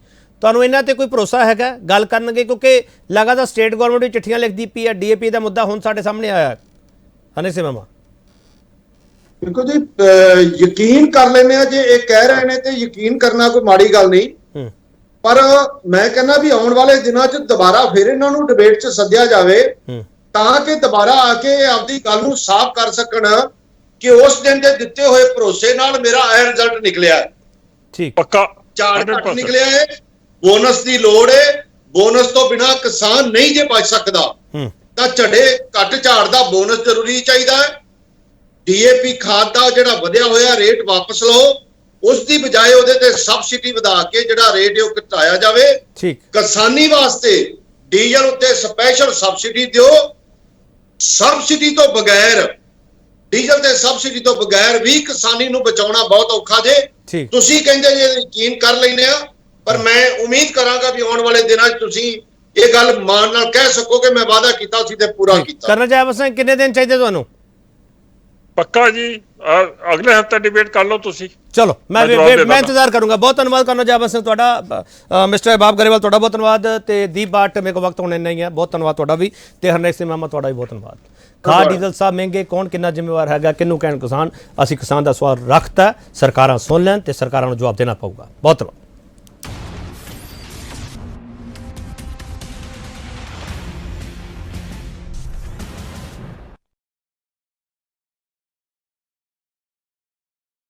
ਤੁਹਾਨੂੰ ਇਹਨਾਂ ਤੇ ਕੋਈ ਭਰੋਸਾ ਹੈਗਾ ਗੱਲ ਕਰਨਗੇ? ਕਿਉਂਕਿ ਲਗਾਤਾਰ ਸਟੇਟ ਗਵਰਨਮੈਂਟ ਵੀ ਚਿੱਠੀਆਂ ਲਿਖਦੀ ਪਈ ਹੈ, ਡੀਏਪੀ ਦਾ ਮੁੱਦਾ ਹੁਣ ਸਾਡੇ ਸਾਹਮਣੇ ਆਇਆ ਹੈ। ਹਨੀ ਸਿੰਘ ਮਾਮਾ, ਦੇਖੋ ਜੀ, ਯਕੀਨ ਕਰ ਲੈਂਦੇ ਆ, ਜੇ ਇਹ ਕਹਿ ਰਹੇ ਨੇ ਤੇ ਯਕੀਨ ਕਰਨਾ ਕੋਈ ਮਾੜੀ ਗੱਲ ਨਹੀਂ, ਪਰ ਮੈਂ ਕਹਿੰਦਾ ਵੀ ਆਉਣ ਵਾਲੇ ਦਿਨਾਂ 'ਚ ਦੁਬਾਰਾ ਫਿਰ ਇਹਨਾਂ ਨੂੰ ਡਿਬੇਟ 'ਚ ਸੱਦਿਆ ਜਾਵੇ ਤਾਂ ਕਿ ਦੁਬਾਰਾ ਆ ਕੇ ਆਪਦੀ ਗੱਲ ਨੂੰ ਸਾਫ਼ ਕਰ ਸਕਣ ਕਿ ਉਸ ਦਿਨ ਦੇ ਦਿੱਤੇ ਹੋਏ ਭਰੋਸੇ ਨਾਲ ਮੇਰਾ ਇਹ ਰਿਜ਼ਲਟ ਨਿਕਲਿਆ ਹੈ। ਠੀਕ, ਪੱਕਾ ਝਾੜ ਘੱਟ ਨਿਕਲਿਆ ਹੈ, ਬੋਨਸ ਦੀ ਲੋੜ ਹੈ, ਬੋਨਸ ਤੋਂ ਬਿਨਾ ਕਿਸਾਨ ਨਹੀਂ ਜੇ ਬਚ ਸਕਦਾ ਤਾਂ ਝੜੇ ਘੱਟ ਝਾੜ ਦਾ ਬੋਨਸ ਜ਼ਰੂਰੀ ਚਾਹੀਦਾ ਹੈ। ਡੀਏਪੀ ਖਾਦ ਦਾ ਜਿਹੜਾ ਵਧਿਆ ਹੋਇਆ ਰੇਟ ਵਾਪਸ ਲਓ, ਉਸ ਦੀ ਬਜਾਏ ਉਹਦੇ ਤੇ ਸਬਸਿਡੀ ਵਧਾ ਕੇ ਜਿਹੜਾ ਰੇਟ ਹੈ ਉਹ ਘਟਾਇਆ ਜਾਵੇ। ਠੀਕ, ਕਿਸਾਨੀ ਵਾਸਤੇ ਡੀਜ਼ਲ ਉੱਤੇ ਸਪੈਸ਼ਲ ਸਬਸਿਡੀ ਦਿਓ। ਸਬਸਿਡੀ ਤੋਂ ਬਗੈਰ, ਡੀਜ਼ਲ ਤੇ ਸਬਸਿਡੀ ਤੋਂ ਬਗੈਰ ਵੀ ਕਿਸਾਨੀ ਨੂੰ ਬਚਾਉਣਾ ਬਹੁਤ ਔਖਾ ਜੇ। ਠੀਕ, ਤੁਸੀਂ ਕਹਿੰਦੇ ਜੇ ਯਕੀਨ ਕਰ ਲੈਂਦੇ ਆ, ਪਰ ਮੈਂ ਉਮੀਦ ਕਰਾਂਗਾ ਵੀ ਆਉਣ ਵਾਲੇ ਦਿਨਾਂ 'ਚ ਤੁਸੀਂ ਇਹ ਗੱਲ ਮਾਣ ਨਾਲ ਕਹਿ ਸਕੋਗੇ ਮੈਂ ਵਾਅਦਾ ਕੀਤਾ ਸੀ ਤੇ ਪੂਰਾ ਕੀਤਾ। ਕਰਨਾ ਚਾਹੇ ਸਿੰਘ ਕਿੰਨੇ ਦਿਨ ਚਾਹੀਦੇ ਤੁਹਾਨੂੰ? ਪੱਕਾ ਜੀ, ਅਗਲੇ ਹਫਤੇ ਡਿਬੇਟ ਕਰ ਲਓ ਤੁਸੀਂ। ਚਲੋ ਮੈਂ ਇੰਤਜ਼ਾਰ ਕਰੂੰਗਾ। ਬਹੁਤ ਧੰਨਵਾਦ ਕਰਨਾ ਚਾਹਵਾਂ ਸਿੰਘ ਤੁਹਾਡਾ, ਮਿਸਟਰ ਬਾਬ ਗਰੇਵਾਲ ਤੁਹਾਡਾ ਬਹੁਤ ਧੰਨਵਾਦ, ਤੇ ਦੀਪ ਬਾਟ ਮੇਰੇ ਕੋਲ ਵਕਤ ਹੁਣ ਇੰਨਾ ਹੀ ਹੈ, ਬਹੁਤ ਧੰਨਵਾਦ ਤੁਹਾਡਾ ਵੀ, ਤੇ ਹਰਨੇਕ ਸਿੰਘ ਮਾਮਾ ਤੁਹਾਡਾ ਵੀ ਬਹੁਤ ਧੰਨਵਾਦ। ਖਾਦ ਡੀਜ਼ਲ ਸਾਹਿਬ ਮਹਿੰਗੇ, ਕੌਣ ਕਿੰਨਾ ਜ਼ਿੰਮੇਵਾਰ ਹੈਗਾ, ਕਿਹਨੂੰ ਕਹਿਣ ਕਿਸਾਨ? ਅਸੀਂ ਕਿਸਾਨ ਦਾ ਸਵਾਲ ਰੱਖਤਾ, ਸਰਕਾਰਾਂ ਸੁਣ ਲੈਣ ਤੇ ਸਰਕਾਰਾਂ ਨੂੰ ਜਵਾਬ ਦੇਣਾ ਪਊਗਾ। ਬਹੁਤ ਧੰਨਵਾਦ।